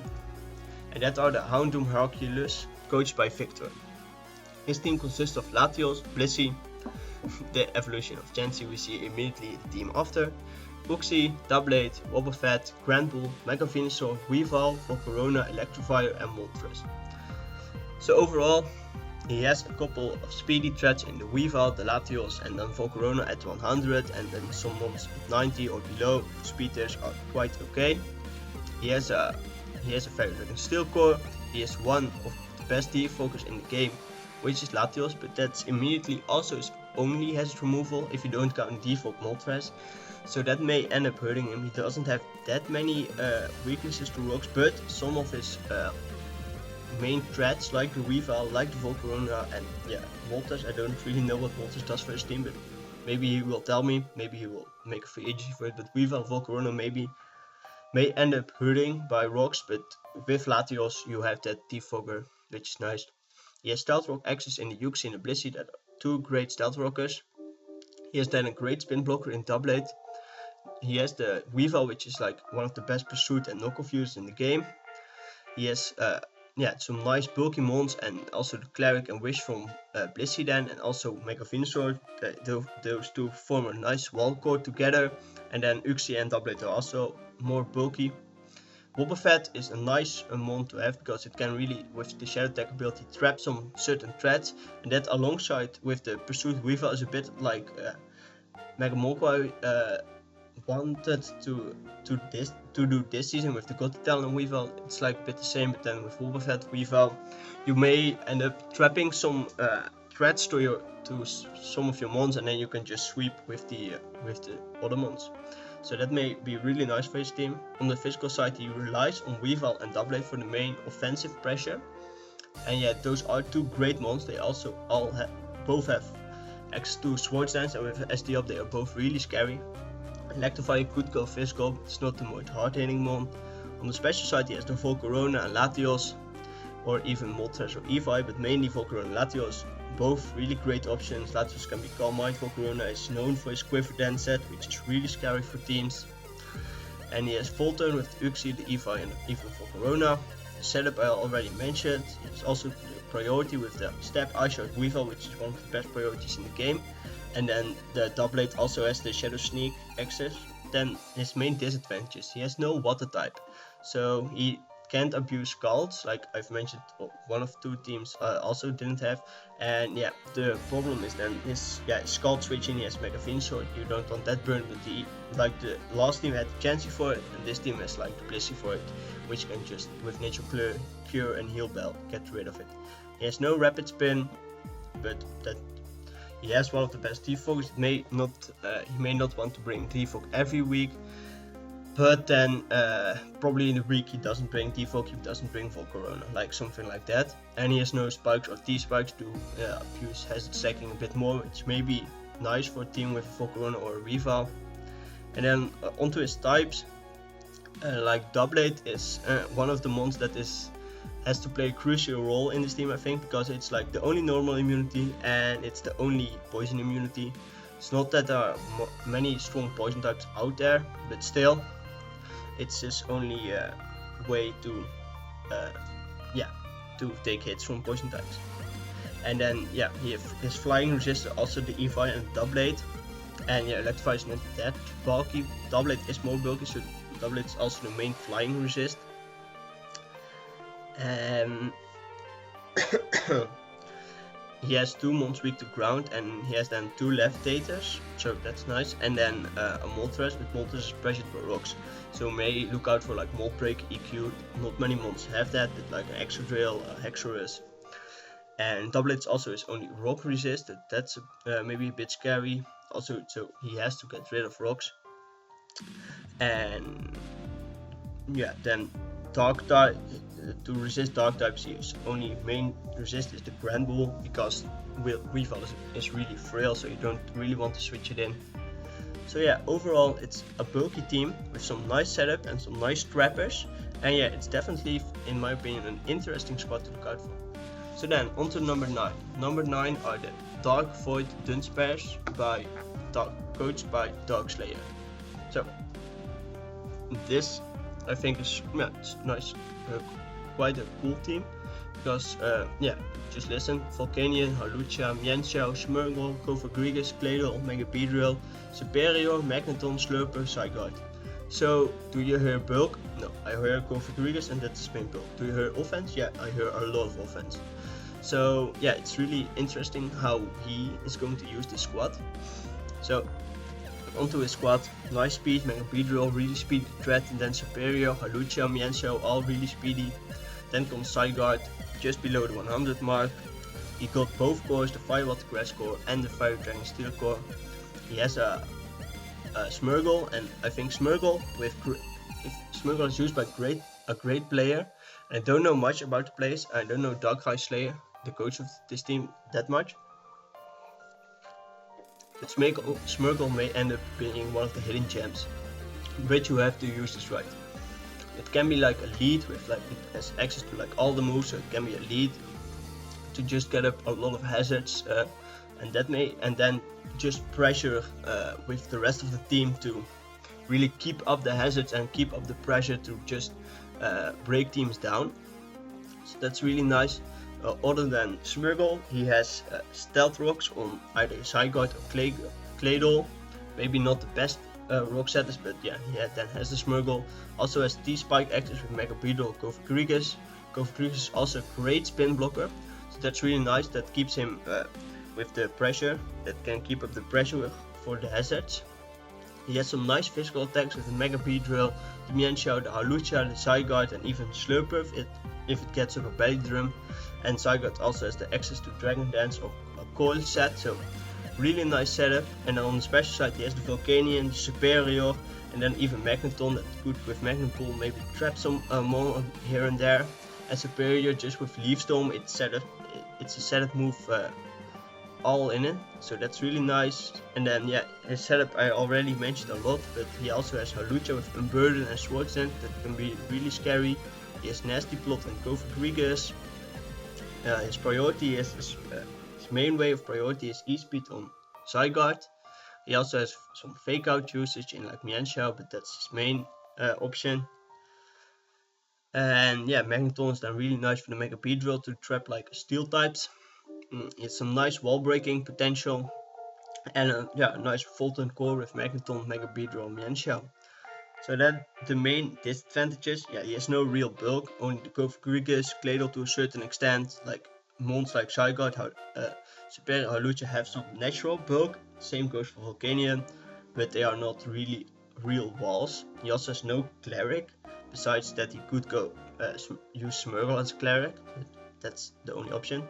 and that are the Houndoom Hercules, coached by Victor. His team consists of Latios, Blissey, the evolution of Chansey we see immediately the team after, Uxie, Doublade, Wobbuffet, Granbull, Mega Venusaur, Weavile, Volcarona, Electivire and Moltres. So overall, he has a couple of speedy threats in the Weavile, the Latios and then Volcarona at 100, and then some mons at 90 or below. Speed tiers are quite okay. He has a very good Steel Core. He has one of the best defocus in the game, which is Latios, but that's immediately also his only hazard removal if you don't count default Moltres. So that may end up hurting him. He doesn't have that many weaknesses to rocks, but some of his main threats like the Weavile, like the Volcarona and yeah, Moltres. I don't really know what Moltres does for his team, but maybe he will tell me, maybe he will make a free agency for it. But Weavile, Volcarona may end up hurting by rocks, but with Latios you have that defogger, which is nice. He has Stealth Rock access in the Uxie and the Blissey, that are 2 great Stealth Rockers. He has then a great Spin Blocker in Doublade. He has the Weavile, which is like one of the best pursuit and knockoff users in the game. He has some nice bulky mons, and also the Cleric and Wish from Blissey then, and also Mega Venusaur. Those two form a nice wall core together, and then Uxie and Doublade are also more bulky. Wobbuffet is a nice mon to have because it can really, with the Shadow Attack ability, trap some certain threats, and that alongside with the Pursuit Weavile is a bit like Mega Molkoi wanted to do this season with the Gothitelle and Weavile. It's like a bit the same, but then with Wobbuffet Weavile you may end up trapping some threats to some of your mons, and then you can just sweep with the other mons. So that may be really nice for his team. On the physical side, he relies on Weavile and Doublade for the main offensive pressure. And yeah, those are 2 great mons. They also both have access to Swords Dance, and with SD up they are both really scary. Electivire could go physical, but it's not the most hard hitting mon. On the special side, he has the Volcarona and Latios. or even Moltres or Evi, but mainly Volcarona and Latios. Both really great options. Latios can be Calm Mind. Volcarona is known for his Quiver Dance set, which is really scary for teams. And he has Volturn with the Uxie, the Evi, and even Volcarona. The setup I already mentioned. It's also the priority with the Step, Ice Shard, Weavile, which is one of the best priorities in the game. And then the Doublade also has the Shadow Sneak access. Then his main disadvantages: he has no Water type, so he can't abuse Scalds, like I've mentioned. One of two teams also didn't have. And yeah, the problem is then his Scald switching. He has Mega Venusaur. You don't want that burn, but the last team had Chansey for it, and this team has like the Blissey for it, which can just with Nature Cure and Heal Bell get rid of it. He has no Rapid Spin, but that he has one of the best T-Fogs. He may not want to bring T-Fog every week, but then probably in the week he doesn't bring T-Fog, he doesn't bring Volcarona, like something like that. And he has no Spikes or T-Spikes to abuse Hazard Stacking a bit more, which may be nice for a team with Volcarona or a Weavile. And then onto his types, like Doublade is one of the mons that has to play a crucial role in this team, I think, because it's like the only normal immunity and it's the only poison immunity. It's not that there are many strong poison types out there, but still, it's his only way to take hits from poison types. And then his flying resist also the Evi and Doublade. And Electrify is not that bulky. Doublade is more bulky, so Doublade is also the main flying resist. He has 2 mons weak to ground, and he has then 2 levitators, so that's nice. And then a Moltres, but Moltres is pressured by rocks, so may look out for like Mold Break, EQ. Not many mons have that, but like an Exodrill, a Hexorus. And Doublade also is only rock resist, that's maybe a bit scary. Also, so he has to get rid of rocks. And then Dark type, to resist Dark types, his only main resist is the Granbull, because Weavile is really frail, so you don't really want to switch it in. So overall it's a bulky team with some nice setup and some nice trappers, and it's definitely, in my opinion, an interesting squad to look out for. So then on to number 9. Number 9 are the Dark Void Dunsparces coached by Darkslayer. So this, I think, is it's nice, quite a cool team, because just listen: Volcanion, Hawlucha, Mienshao, Smeargle, Cofagrigus, Claydol, Megapedrill, Superior, Magneton, Slurper, Zygarde. So do you hear bulk? No, I hear Cofagrigus, and that's his main bulk. Do you hear offense? Yeah, I hear a lot of offense. So it's really interesting how he is going to use this squad. So onto his squad: nice speed, Megapedrill, really speedy threat, and then Superior, Hawlucha, Mienshao, all really speedy. Then comes Zygarde, just below the 100 mark. He got both cores, the Fire Water Grass core and the Fire Dragon Steel core. He has a Smeargle, and I think Smeargle, if Smeargle is used by a great player. I don't know much about the players. I don't know Darkrai Slayer, the coach of this team, that much. But Smeargle may end up being one of the hidden gems, but you have to use this right. It can be like a lead with it has access to like all the moves, so it can be a lead to just get up a lot of hazards, and then just pressure with the rest of the team to really keep up the hazards and keep up the pressure to just break teams down. So that's really nice. Other than Smeargle, he has Stealth Rocks on either Zygarde or Claydol. Maybe not the best rock setters, but he then has the Smeargle. Also has T-Spike access with Megapedrill, Cofagrigus. Cofagrigus is also a great spin blocker, so that's really nice. That keeps him with the pressure, that can keep up the pressure for the hazards. He has some nice physical attacks with the Megapedrill, the Mienshao, the Hawlucha, the Zygarde, and even Slurper if it gets up a belly drum. And Zygarde also has the access to Dragon Dance or a coil set, so really nice setup. And then on the special side he has the Volcanion, the Superior, and then even Magneton that could with Magnet Pull maybe trap some more here and there. And Superior just with Leaf Storm, it's a setup move all in it, so that's really nice. And then his setup I already mentioned a lot, but he also has Hawlucha with Unburden and Swords Dance that can be really scary. He has Nasty Plot and Cofagrigus. his priority is his main way of priority is E-speed on Zygarde. He also has some fake out usage in like Mienshao, but that's his main option. And yeah, Magneton is then really nice for the Mega Beedrill to trap like steel types. It's some nice wall breaking potential. And yeah, a nice Fulton core with Magneton, Mega Beedrill, and Mienshao. So that the main disadvantages, yeah, he has no real bulk, only the Gofagrigus, Claydol to a certain extent, like mons like Zygarde, Superior Hawlucha have some natural bulk, same goes for Volcanion, but they are not really real walls. He also has no Cleric, besides that he could go use Smeargle as a Cleric, but that's the only option.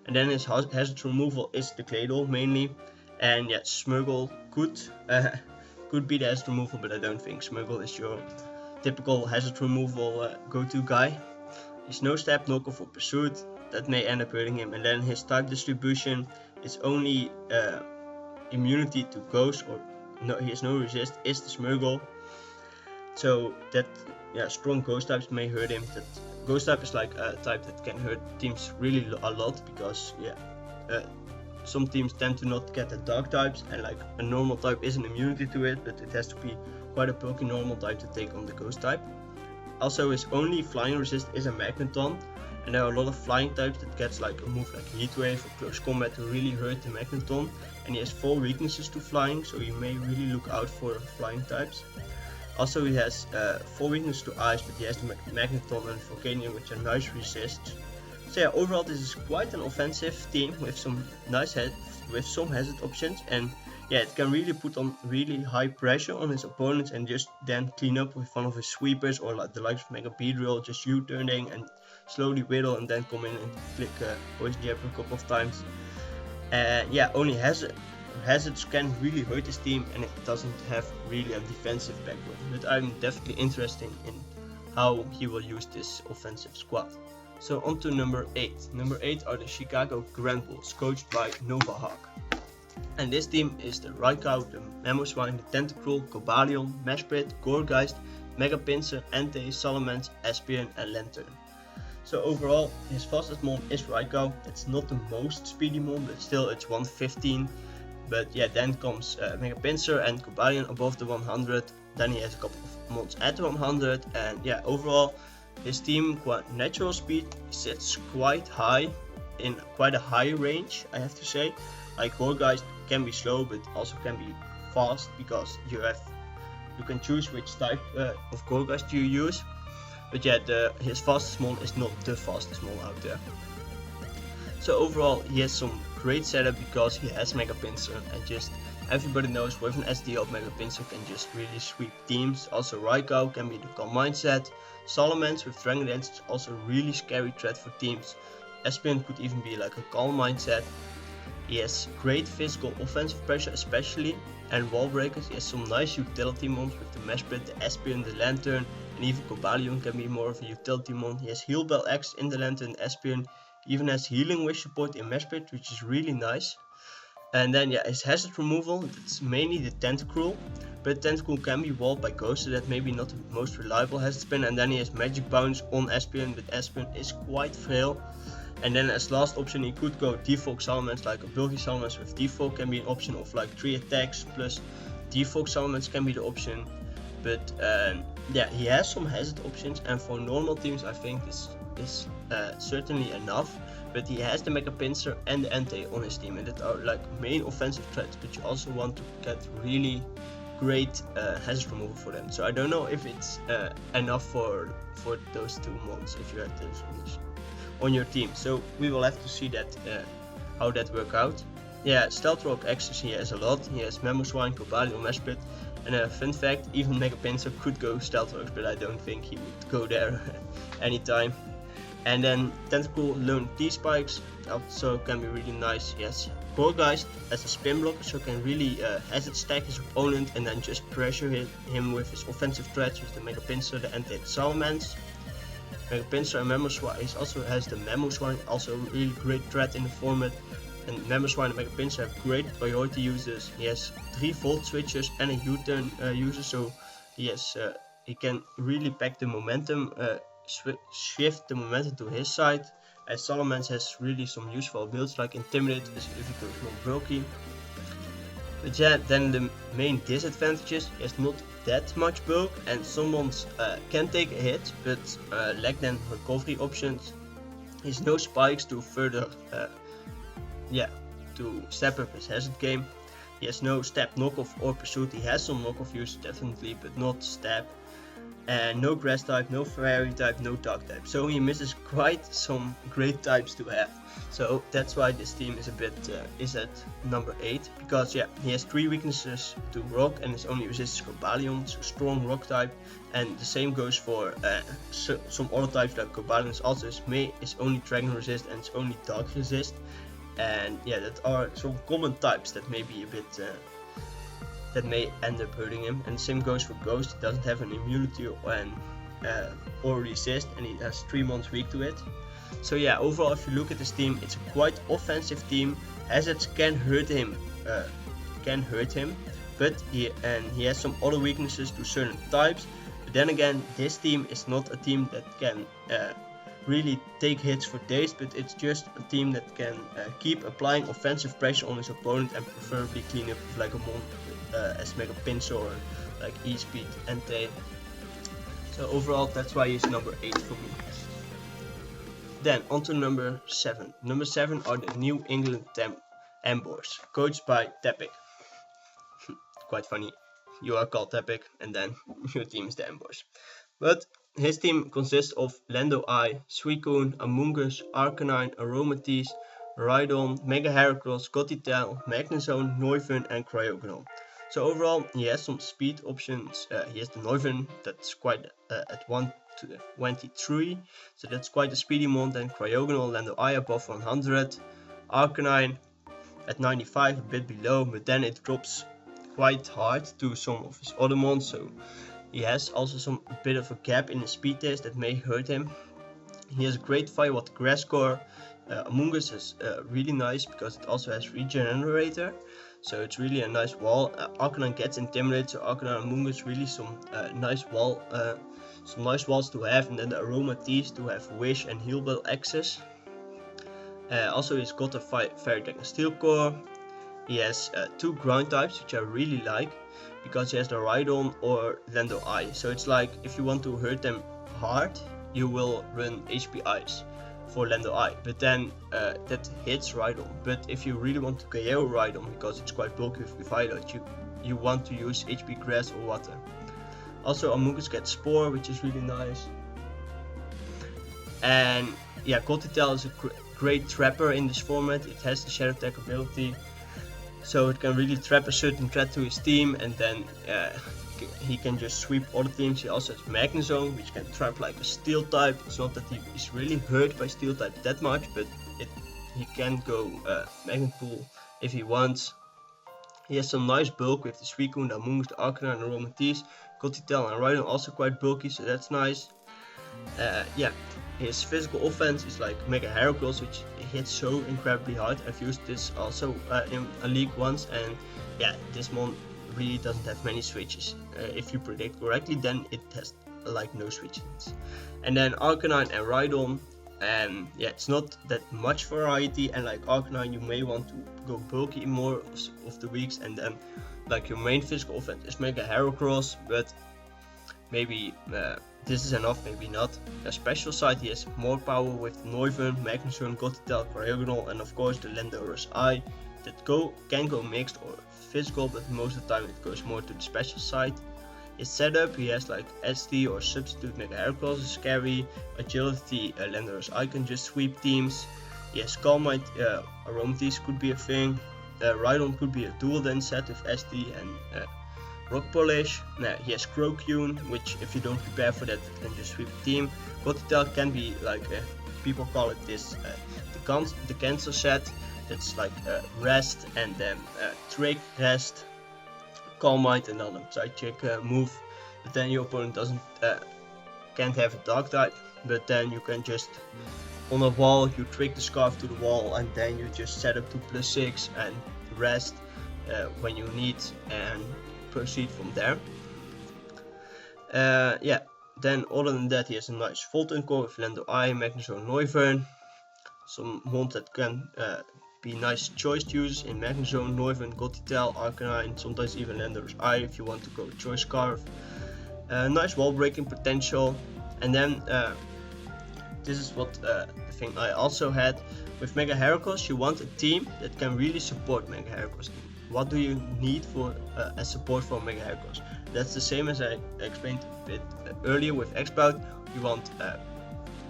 And then his hazard removal is the Claydol mainly, and yeah, Smeargle could be the hazard removal, but I don't think Smeargle is your typical hazard removal go-to guy. His no step, knockoff or pursuit, that may end up hurting him. And then his type distribution is only immunity to ghost, or no, he has no resist, is the Smeargle. So that, yeah, strong ghost types may hurt him. That ghost type is like a type that can hurt teams really a lot, because yeah, some teams tend to not get the dark types, and like a normal type is an immunity to it, but it has to be quite a bulky normal type to take on the ghost type. Also, his only flying resist is a Magneton, and there are a lot of flying types that gets like a move like Heatwave or Close Combat to really hurt the Magneton, and he has 4 weaknesses to flying, so you may really look out for flying types. Also, he has 4 weaknesses to ice, but he has the Magneton and Volcanion, which are nice resists. So yeah, overall this is quite an offensive team with some nice some hazard options, and yeah, it can really put on really high pressure on his opponents and just then clean up with one of his sweepers, or like the likes of Mega Beedrill, just U-turning and slowly whittle and then come in and click Poison Jab a couple of times. Yeah, only hazards can really hurt his team, and it doesn't have really a defensive backbone, but I'm definitely interested in how he will use this offensive squad. So on to number 8. Number 8 are the Chicago Granbulls, coached by Novahawk. And this team is the Raikou, the Mamoswine, the Tentacruel, Cobalion, Mesprit, Gourgeist, Mega Pinsir, Entei, Salamence, Espion and Lantern. So overall, his fastest mon is Raikou. It's not the most speedy mon, but still it's 115. But yeah, then comes Mega Pinsir and Cobalion above the 100. Then he has a couple of mons at 100, and yeah, overall his team natural speed sits quite high, in quite a high range, I have to say. Like Gourgeist can be slow, but also can be fast, because you can choose which type of Gourgeist you use. But yeah, his fastest mon is not the fastest mon out there. So overall, he has some great setup because he has Mega Pinsir, and just everybody knows with an SDL Mega Pinsir can just really sweep teams. Also Raikou can be the calm mindset. Salamence with Dragon Dance is also a really scary threat for teams. Espion could even be like a calm mindset. He has great physical offensive pressure especially, and wall breakers. He has some nice utility mons with the Mesprit, the Espion, the Lantern, and even Cobalion can be more of a utility mon. He has Heal Bell X in the Lantern and Espion. He even has Healing Wish support in Mesprit, which is really nice. And then yeah, his hazard removal, that's mainly the Tentacruel, but Tentacruel can be walled by Ghost, so that may be not the most reliable hazard spin. And then he has Magic Bounce on Espion, but Espion is quite frail. And then as last option, he could go Defog Salamence, like a bulky Salamence with Defog can be an option of like 3 attacks plus Defog Salamence can be the option. But yeah, he has some hazard options, and for normal teams I think this is certainly enough. But he has the Mega Pinsir and the Entei on his team, and that are like main offensive threats, but you also want to get really great hazard removal for them. So I don't know if it's enough for those 2 mons if you have those on your team. So we will have to see that how that work out. Yeah, Stealth Rock Axis he has a lot. He has Mamoswine, Cobalion, Mesprit, and a fun fact, even Mega Pinsir could go Stealth Rocks, but I don't think he would go there anytime. And then Tentacruel Lone T-Spikes also can be really nice. Yes, Gourgeist as a spin blocker, so can really hazard stack his opponent and then just pressure him with his offensive threats with the Mega Pinsir, the Entei, the Salamence. Mega Pinsir and Mamoswine, he also has the Mamoswine, also a really great threat in the format. And Mamoswine and Mega Pinsir have great priority users. He has 3 Volt switches and a U-turn user, so he can really pack the momentum, shift the momentum to his side. As Salamence has really some useful builds like Intimidate if it goes more bulky. But yeah, then the main disadvantages is not that much bulk, and some mons can take a hit, but lack then recovery options. He has no spikes to further, to step up his hazard game. He has no stab knockoff or pursuit. He has some knockoff use definitely, but not stab. And no grass type, no fairy type, no dark type. So he misses quite some great types to have. So that's why this team is a bit is at number 8, because yeah, he has 3 weaknesses to rock and his only resistance Cobalion, so strong rock type. And the same goes for some other types like Cobalion also is only dragon resist and it's only dark resist. And yeah, that are some common types that may be a bit that may end up hurting him. And the same goes for Ghost. He doesn't have an immunity or resist, and he has 3 months weak to it. So yeah, overall if you look at this team, it's a quite offensive team. Hazards can hurt him, but he has some other weaknesses to certain types. But then again, this team is not a team that can really take hits for days, but it's just a team that can keep applying offensive pressure on his opponent and preferably clean up with like a mon as Mega Pinsor or like E-Speed and Tail. So overall that's why he's number 8 for me. Then on to number 7. Number 7 are the New England Emboars, coached by Tepic. Quite funny, you are called Tepic and then your team is the Emboars. But his team consists of Lando-I, Suicune, Amoonguss, Arcanine, Aromatisse, Rhydon, Mega Heracross, Gothitelle, Magnezone, Noivern and Cryogonal. So overall he has some speed options. He has the Noivern that's quite at 123, so that's quite a speedy mon. Then Cryogonal, Lando-I above 100, Arcanine at 95, a bit below, but then it drops quite hard to some of his other mons, so he has also a bit of a gap in his speed test that may hurt him. He has a great Firewatt Grass Core. Amoonguss is really nice because it also has Regenerator, so it's really a nice wall. Arcanine gets Intimidate, so Arcanine and Amoonguss really some nice walls to have, and then the Aromatisse to have Wish and Heal Bell access. Also he's got a Fairy Dragon Steel Core. He has 2 ground types, which I really like, because he has the Rhydon or Lando-I. So it's like if you want to hurt them hard, you will run HP Ice for Lando-I, but then that hits Rhydon. But if you really want to KO Rhydon, because it's quite bulky with Violet, you want to use HP Grass or Water. Also Amoonguss gets Spore, which is really nice. And yeah, Gothitelle is a great trapper in this format. It has the Shadow Attack ability, so it can really trap a certain threat to his team, and then he can just sweep other teams. He also has Magnezone, which can trap like a Steel type. It's not that he is really hurt by Steel type that much, but he can go Magnet Pool if he wants. He has some nice bulk with the Suicune, the Amoonguss, the Arcanine, and Aromatisse. Gothitelle and Rhydon also quite bulky, so that's nice. Yeah, his physical offense is like Mega Heracross, which hits so incredibly hard. I've used this also in a league once, and yeah, this mon really doesn't have many switches. If you predict correctly, then it has like no switches. And then Arcanine and Rhydon, and yeah, it's not that much variety, and like Arcanine you may want to go bulky in more of the weeks, and then like your main physical offense is Mega Heracross, but maybe this is enough, maybe not. A special side, he has more power with Noivern, Magnezone, Gothitelle, Cryogonal, and of course the Lando-I that can go mixed or physical, but most of the time it goes more to the special side. His setup, he has like SD or substitute Mega Heracross is scary, agility, Lando-I can just sweep teams. He has Calm Mind, Aromatisse could be a thing. Rhydon could be a dual then set with SD and Rock Polish. He has Crocune, which if you don't prepare for that, it can just sweep the team. Gothitelle can be like, people call it this, the cancel set. That's like Rest and then Trick, Rest, Calm Mind, and then a Psychic move. But then your opponent can't have a Dark type. But then you can just, on a wall, you trick the Scarf to the wall, and then you just set up to +6 and rest when you need, and proceed from there. Yeah, then other than that, he has a nice Fulton Core with Lando-I, Magnezone, Noivern. some mons that can be nice choice to use in Magnezone, Neuven, Gotitel, Arcanine, sometimes even Landorus Eye if you want to go Choice Scarf. Nice wall breaking potential. And then this is what the thing I also had. With Mega Heracross, you want a team that can really support Mega Heracross. What do you need for as support for Mega Heracross? That's the same as I explained a bit earlier with X-Bout. You want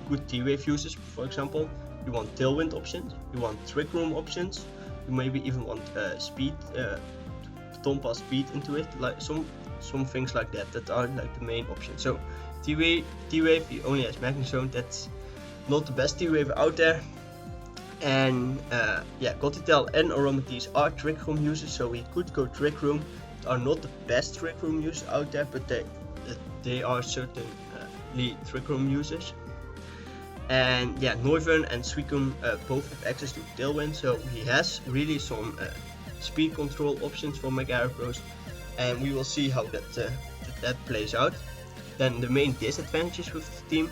good T-Wave users, for example. You want Tailwind options. You want Trick Room options. You maybe even want speed, Tompa speed into it, like some things like that. That are like the main options. So T-Wave he only has Magnezone. That's not the best T-Wave out there. And yeah, Gotitel and Aromatisse are Trick Room users, so we could go Trick Room. They are not the best Trick Room users out there, but they are certainly Trick Room users. And yeah, Neuven and Suicune both have access to Tailwind, so he has really some speed control options for Mega Heracross, and we will see how that plays out. Then the main disadvantages with the team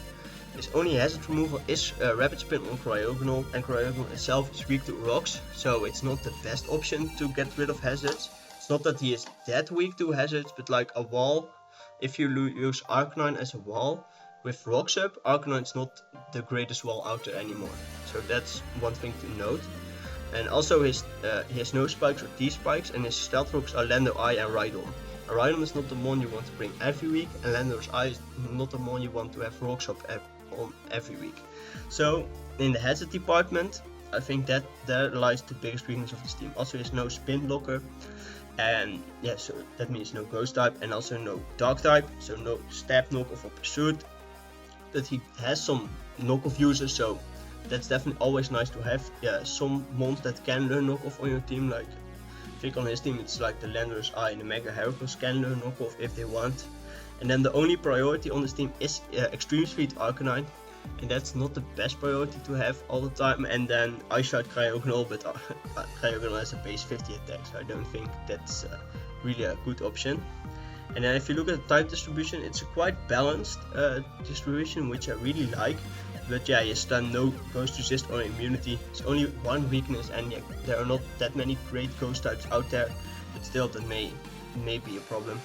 is only hazard removal is Rapid Spin on Cryogonal, and Cryogonal itself is weak to rocks, so it's not the best option to get rid of hazards. It's not that he is that weak to hazards, but like a wall, if you use Arcanine as a wall with Rocks up, Arcanine is not the greatest wall out there anymore. So that's one thing to note. And also he has no spikes or T-spikes, and his stealth rocks are Landorus Eye and Rhydon. Rhydon is not the mon you want to bring every week, and Landorus Eye is not the mon you want to have Rocks up on every week. So in the hazard department, I think that there lies the biggest weakness of this team. Also, he has no spin blocker, and yeah, so that means no ghost type, and also no dark type, so no stab knockoff or pursuit. But he has some knockoff users, so that's definitely always nice to have. Yeah, some mons that can learn knockoff on your team, like I think on his team it's like the Landorus Eye and the Mega Heracross can learn knockoff if they want. And then the only priority on this team is Extreme Speed Arcanine, and that's not the best priority to have all the time. And then Ice Shard Cryogonal, but Cryogonal has a base 50 attack, so I don't think that's really a good option. And then if you look at the type distribution, it's a quite balanced distribution, which I really like. But yeah, he has stun, no ghost resist or immunity. It's only one weakness, and yeah, there are not that many great ghost types out there, but still that may be a problem.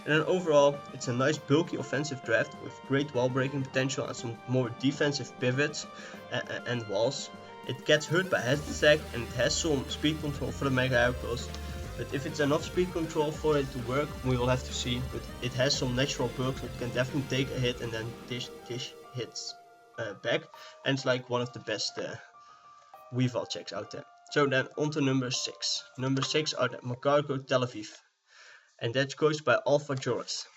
And then overall, it's a nice bulky offensive draft with great wall breaking potential and some more defensive pivots and walls. It gets hurt by hazard attack, and it has some speed control for the Mega Heracross. But if it's enough speed control for it to work, we will have to see. But it has some natural perks, so it can definitely take a hit and then dish hits back. And it's like one of the best Weavile checks out there. So then on to number 6. Number 6 are the Magcargo Tel-Aviv, and that's coached by Alpha Joris.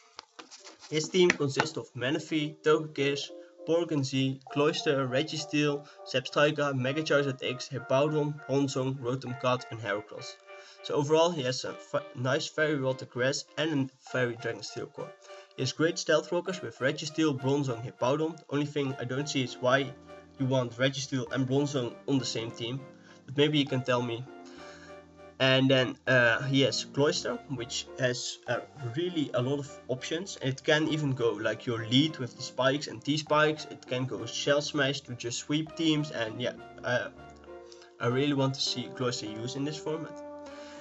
His team consists of Manaphy, Togekiss, Porygon-Z, Cloyster, Registeel, Zebstrika, Mega Charizard X, Hippowdon, Bronzong, Rotom Cat and Heracross. So overall he has a nice Fairy Water Grass and a Fairy Dragon Steel core. He has great Stealth Rockers with Registeel, Bronzong, Hippowdon. The only thing I don't see is why you want Registeel and Bronzong on the same team, but maybe you can tell me. And then he has Cloyster, which has really a lot of options. It can even go like your lead with the spikes and T-spikes. It can go Shell Smash to just sweep teams, and yeah, I really want to see Cloyster used in this format.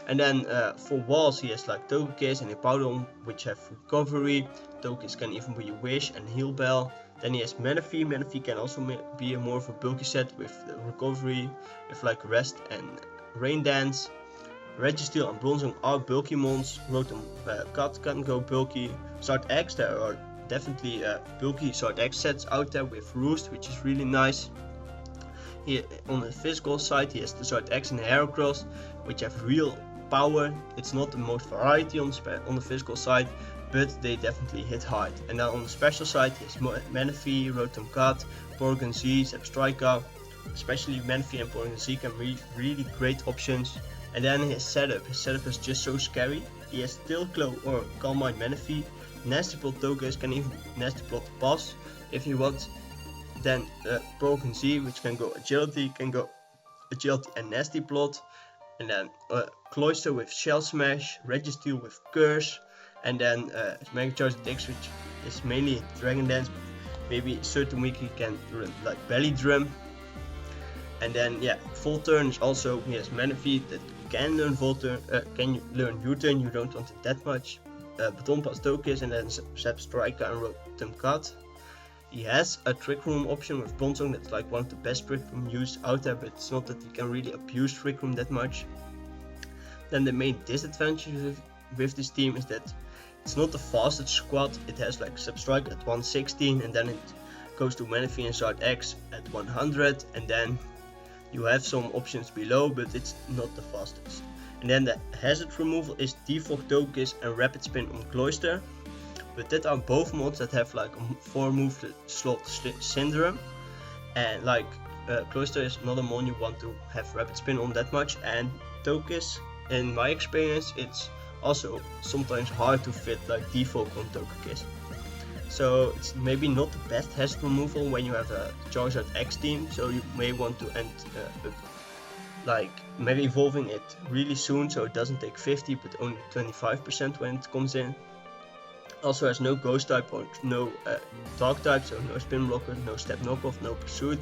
And then for walls he has like Togekiss and Hippowdon, which have recovery. Togekiss can even be Wish and Heal Bell. Then he has Manaphy. Manaphy can also be a more of a bulky set with recovery, with like Rest and Rain Dance. Registeel and Bronzong are bulky mons. Rotom Cat can go bulky. Zard X, there are definitely bulky Zard X sets out there with Roost, which is really nice. On the physical side he has the Zard X and Heracross, which have real power. It's not the most variety on the physical side, but they definitely hit hard. And then on the special side he has Manaphy, Rotom Cat, Porygon-Z, Zebstrika. Especially Manaphy and Porygon-Z can be really great options. And then his setup is just so scary. He has Steel Claw or Calm Mind Manaphy, Nasty Plot Togekiss, can even Nasty Plot Pass if you want. Then Porygon-Z, which can go Agility and Nasty Plot. And then Cloyster with Shell Smash, Registeel with Curse, and then Mega Charizard X, which is mainly Dragon Dance, but maybe a certain week he can run like Belly Drum. And then yeah, full turn is also, he has Manaphy that can learn full turn, can learn U-turn, you don't want it that much. Baton Pass Tokis, and then Zap Striker and Rotom Cut. He has a Trick Room option with Bronzong, that's like one of the best Trick Room used out there, but it's not that he can really abuse Trick Room that much. Then the main disadvantage with this team is that it's not the fastest squad. It has like Substrike at 116, and then it goes to Manaphy and Zard X at 100, and then you have some options below, but it's not the fastest. And then the hazard removal is Defog Tokis and Rapid Spin on Cloyster, but that are both mods that have like a 4 move slot syndrome, and like Cloyster is not a mod you want to have Rapid Spin on that much, and Tokis, in my experience, it's also sometimes hard to fit like Defog on Togekiss. So it's maybe not the best hazard removal when you have a Charizard X team, so you may want to end up like maybe evolving it really soon, so it doesn't take 50 but only 25% when it comes in. Also has no Ghost type or no Dark type, so no Spin Blocker, no Step Knockoff, no Pursuit.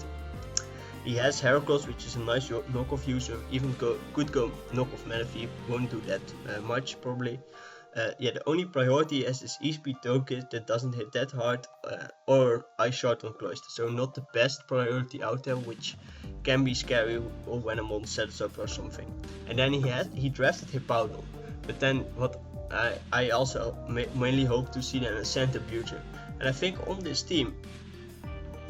He has Heracross, which is a nice knockoff user, even could go knockoff Manaphy, won't do that much probably. Yeah, the only priority has is E-Speed Tokis that doesn't hit that hard, or Ice Shard on Cloyster, so not the best priority out there, which can be scary or when a mon sets up or something. And then he drafted Hippowdon, but then what I also mainly hope to see then a Scent Abuser. And I think on this team,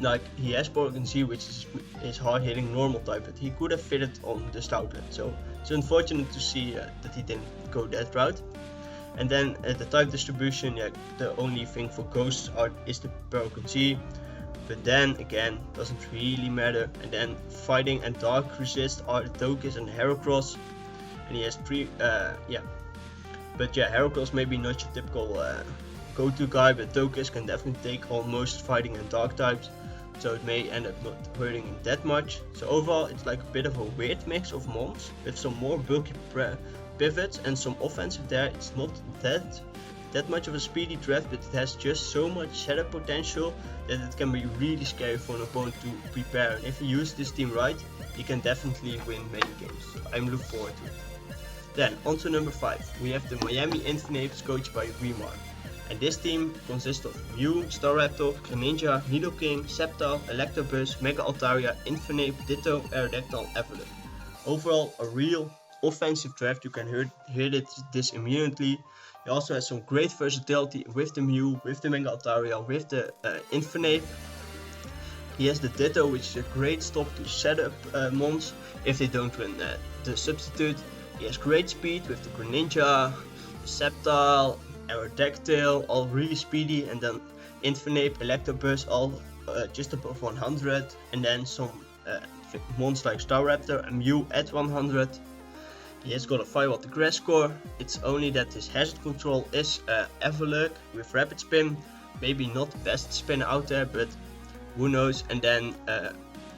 like he has Porygon Z, which is hard hitting normal type, but he could have fitted on the Stoutland, so it's unfortunate to see that he didn't go that route. And then the type distribution, yeah, the only thing for Ghosts is the Porygon Z, but then again, doesn't really matter. And then Fighting and Dark Resist are the Tokis and Heracross, and he has yeah. But yeah, Heracross maybe not your typical go-to guy, but Tokis can definitely take on most Fighting and Dark types, so it may end up not hurting him that much. So overall, it's like a bit of a weird mix of mons with some more bulky pivots and some offensive there. It's not that much of a speedy draft, but it has just so much setup potential that it can be really scary for an opponent to prepare. And if you use this team right, you can definitely win many games. So I'm looking forward to it. Then on to number 5, we have the Miami Infernape coached by Remark. And this team consists of Mew, Staraptor, Greninja, Nidoking, Sceptile, Electabuzz, Mega Altaria, Infernape, Ditto, Aerodactyl, Everlock. Overall, a real offensive draft. You can hear this immediately. He also has some great versatility with the Mew, with the Mega Altaria, with the Infernape. He has the Ditto, which is a great stop to set up mons if they don't run the substitute. He has great speed with the Greninja, the Sceptile, Aerodactyl, all really speedy, and then Infernape, Electabuzz, all just above 100, and then some mons like Staraptor and Mew at 100. He has got a 5-watt grass core. It's only that his hazard control is Everlock with Rapid Spin. Maybe not the best spinner out there, but who knows. And then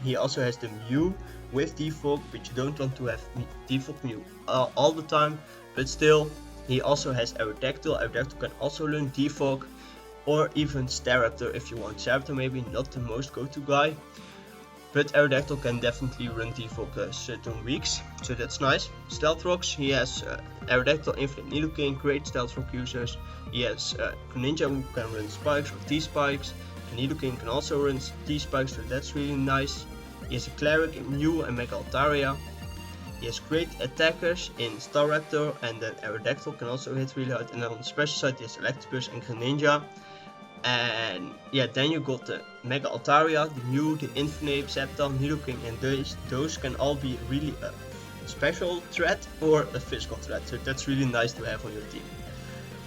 he also has the Mew with Defog, but you don't want to have Defog Mew all the time. But still, he also has Aerodactyl. Aerodactyl can also learn Defog, or even Staraptor if you want. Staraptor maybe not the most go-to guy, but Aerodactyl can definitely run Defog certain weeks, so that's nice. Stealth Rocks, he has Aerodactyl, Infinite Nidoking, great Stealth Rock users. He has Greninja who can run Spikes or T-Spikes, and Nidoking can also run T-Spikes, so that's really nice. He has a Cleric, Mew and Mega Altaria. He has great attackers in Staraptor, and then Aerodactyl can also hit really hard. And then on the special side he has Electabuzz and Greninja. And yeah, then you got the Mega Altaria, the Mew, the Infernape, Sceptile, Nidoking, and those can all be really a special threat or a physical threat, so that's really nice to have on your team.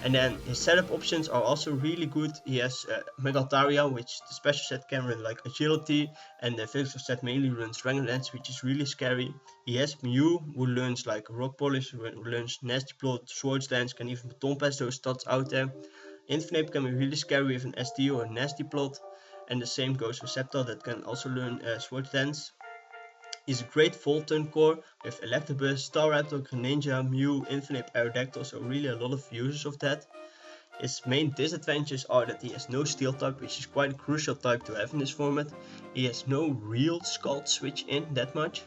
And then his setup options are also really good. He has Mega Altaria, which the special set can run like Agility, and the physical set mainly runs Dragon Dance, which is really scary. He has Mew, who learns like Rock Polish, who learns Nasty Plot, Swords Dance, can even Baton Pass those stats out there. Infernape can be really scary with an SD or a Nasty Plot, and the same goes for Sceptile that can also learn Swords Dance. He's a great full turn core with Electabuzz, Staraptor, Greninja, Mew, Infernape, Aerodactyl, so really a lot of users of that. His main disadvantages are that he has no steel type, which is quite a crucial type to have in this format. He has no real Scald switch in that much.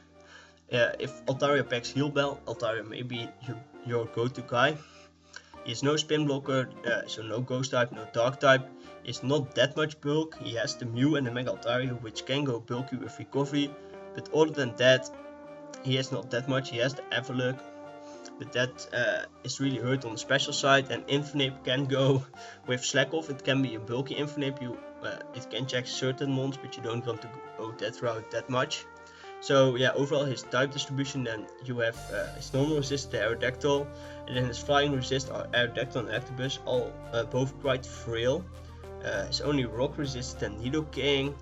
If Altaria packs Heal Bell, Altaria may be your go-to guy. He has no spin blocker, so no ghost type, no dark type. He has not that much bulk. He has the Mew and the Mega Altaria, which can go bulky with recovery, but other than that, he has not that much. He has the Everlook, but that is really hurt on the special side, and Infinite can go with Slack Off. It can be a bulky Infinite. It can check certain mons, but you don't want to go that route that much. So yeah, overall his type distribution, then you have his normal resist, the Aerodactyl, and then his flying resist are Aerodactyl and Electabuzz, all both quite frail. His only rock resist then Nidoking.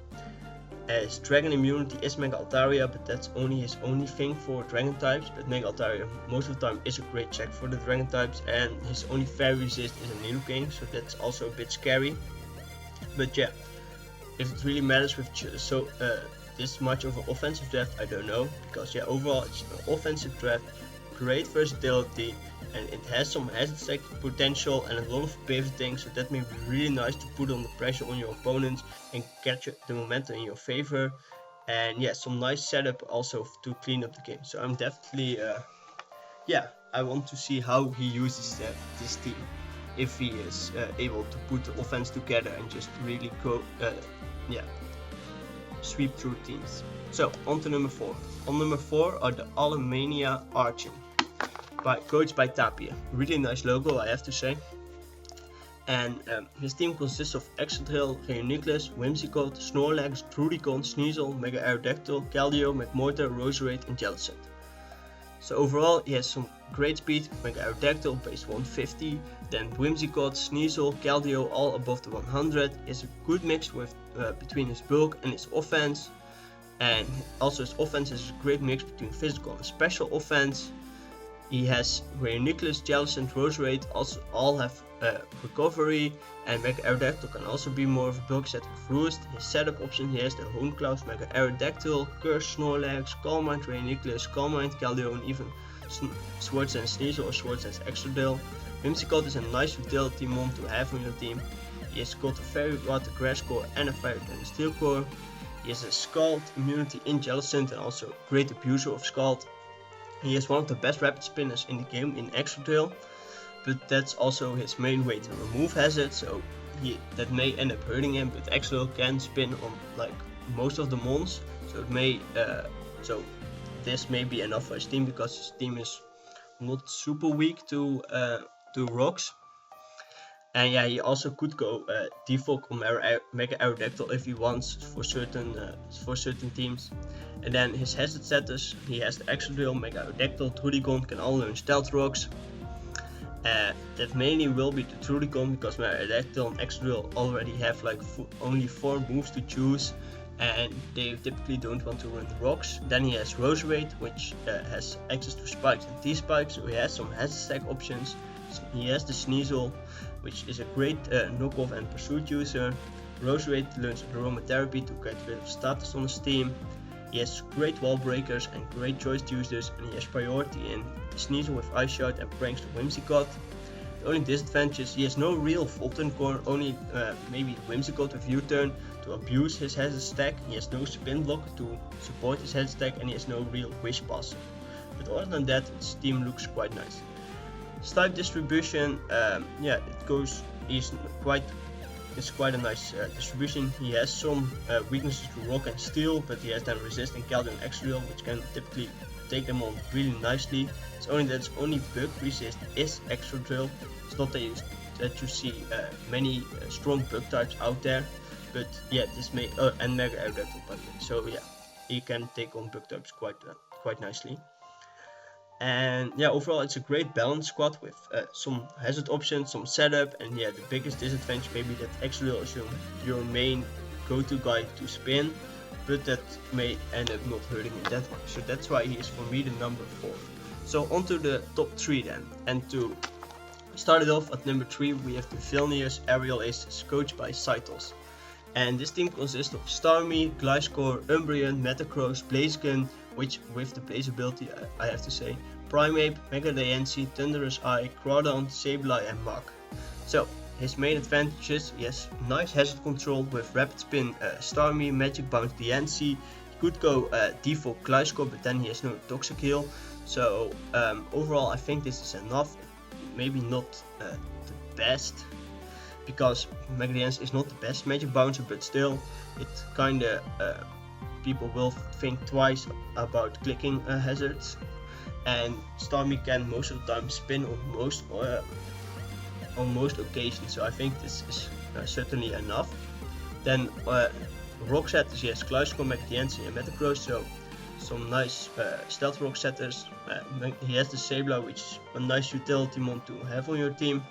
His dragon immunity is Mega Altaria, but that's his only thing for dragon types. But Mega Altaria most of the time is a great check for the dragon types, and his only fairy resist is a Nidoking, so that's also a bit scary. But yeah, if it really matters with this much of an offensive draft, I don't know, because yeah, overall it's an offensive draft, great versatility, and it has some hazard stack potential and a lot of pivoting, so that may be really nice to put on the pressure on your opponents and catch the momentum in your favor. And yeah, some nice setup also to clean up the game. So I'm definitely I want to see how he uses this team, if he is able to put the offense together and just really go sweep through teams. So on to number 4. On number 4 are the Alemania Archon, coached by Tapia. Really nice logo, I have to say. And his team consists of Excadrill, Reuniclus, Whimsicott, Snorlax, Trudicon, Sneasel, Mega Aerodactyl, Keldeo, Magmortar, Roserade and Jellicent. So overall he has some great speed, Mega Aerodactyl base 150, then Whimsicott, Sneasel, Keldeo all above the 100. Is a good mix with between his bulk and his offense, and also his offense is a great mix between physical and special offense. He has Reuniclus, Jellicent, Roserade also all have recovery, and Mega Aerodactyl can also be more of a bulk set with Roost. His setup option, he has the Houndoom, Mega Aerodactyl, Curse, Snorlax, Calm Mind, Reuniclus, Calm Mind, Keldeo, and even Swords and Sneasel or Swords and Excadrill. Whimsicott is a nice utility mon to have on your team. He has got a Fairy Rod, a Grass Core, and a Fire and a Steel Core. He has a Scald immunity in Jellicent and also great abuser of Scald. He is one of the best rapid spinners in the game in Excadrill, but that's also his main way to remove hazard, so that may end up hurting him. But Excadrill can spin on like most of the mons, so this may be enough for his team, because his team is not super weak to rocks. And yeah, he also could go default on Mega Aerodactyl if he wants for certain teams. And then his hazard status, he has the Excadrill, Mega Aerodactyl, Trudicon can all learn Stealth Rocks. That mainly will be the Trudicon, because Mega Aerodactyl and Excadrill already have like only 4 moves to choose, and they typically don't want to run rocks. Then he has Roserade, which has access to spikes and T-spikes, so he has some hazard stack options. So he has the Sneasel, which is a great knockoff and pursuit user. Roserade learns Aromatherapy to get rid of status on his team. He has great wall breakers and great choice users, and he has priority in Sneasel with Ice Shard and pranks to Whimsicott. The only disadvantage is he has no real Fulton Core, only maybe Whimsicott with U-turn to abuse his hazard stack. He has no spin block to support his hazard stack, and he has no real wish pass. But other than that, his team looks quite nice. His type distribution, it's quite a nice distribution. He has some weaknesses to rock and steel, but he has then resist and Keldeo and Excadrill, which can typically take them on really nicely. It's only that its only bug resist is Excadrill. It's not that you see many strong bug types out there, but yeah, this may and Mega Aerodactyl by the way. So yeah, he can take on bug types quite nicely. And yeah, overall it's a great balanced squad with some hazard options, some setup, and yeah, the biggest disadvantage maybe that Excadrill is your main go-to guy to spin, but that may end up not hurting him that much. So that's why he is for me the number 4. So on to the top 3 then, and to start it off at number 3 we have the Vilnius Aerial Aces, coached by Cytos. And this team consists of Starmie, Gliscor, Umbreon, Metagross, Blaziken, which with the Blaze ability I have to say, Primeape, Mega Diancie, Thunderous Eye, Crawdon, Sableye and Mach. So his main advantages, he has nice hazard control with rapid spin, Starmie, magic bounce, DNC. He could go default Gliscor, but then he has no toxic heal. So overall I think this is enough. Maybe not the best, because Magcargo is not the best magic bouncer, but still it kinda people will think twice about clicking hazards, and Starmie can most of the time spin on most occasions, so I think this is certainly enough. Then rock setters, yes, Gliscor, Magcargo and Magcargo, so some nice stealth rock setters. He has the Sableye, which is a nice utility mon to have on your team.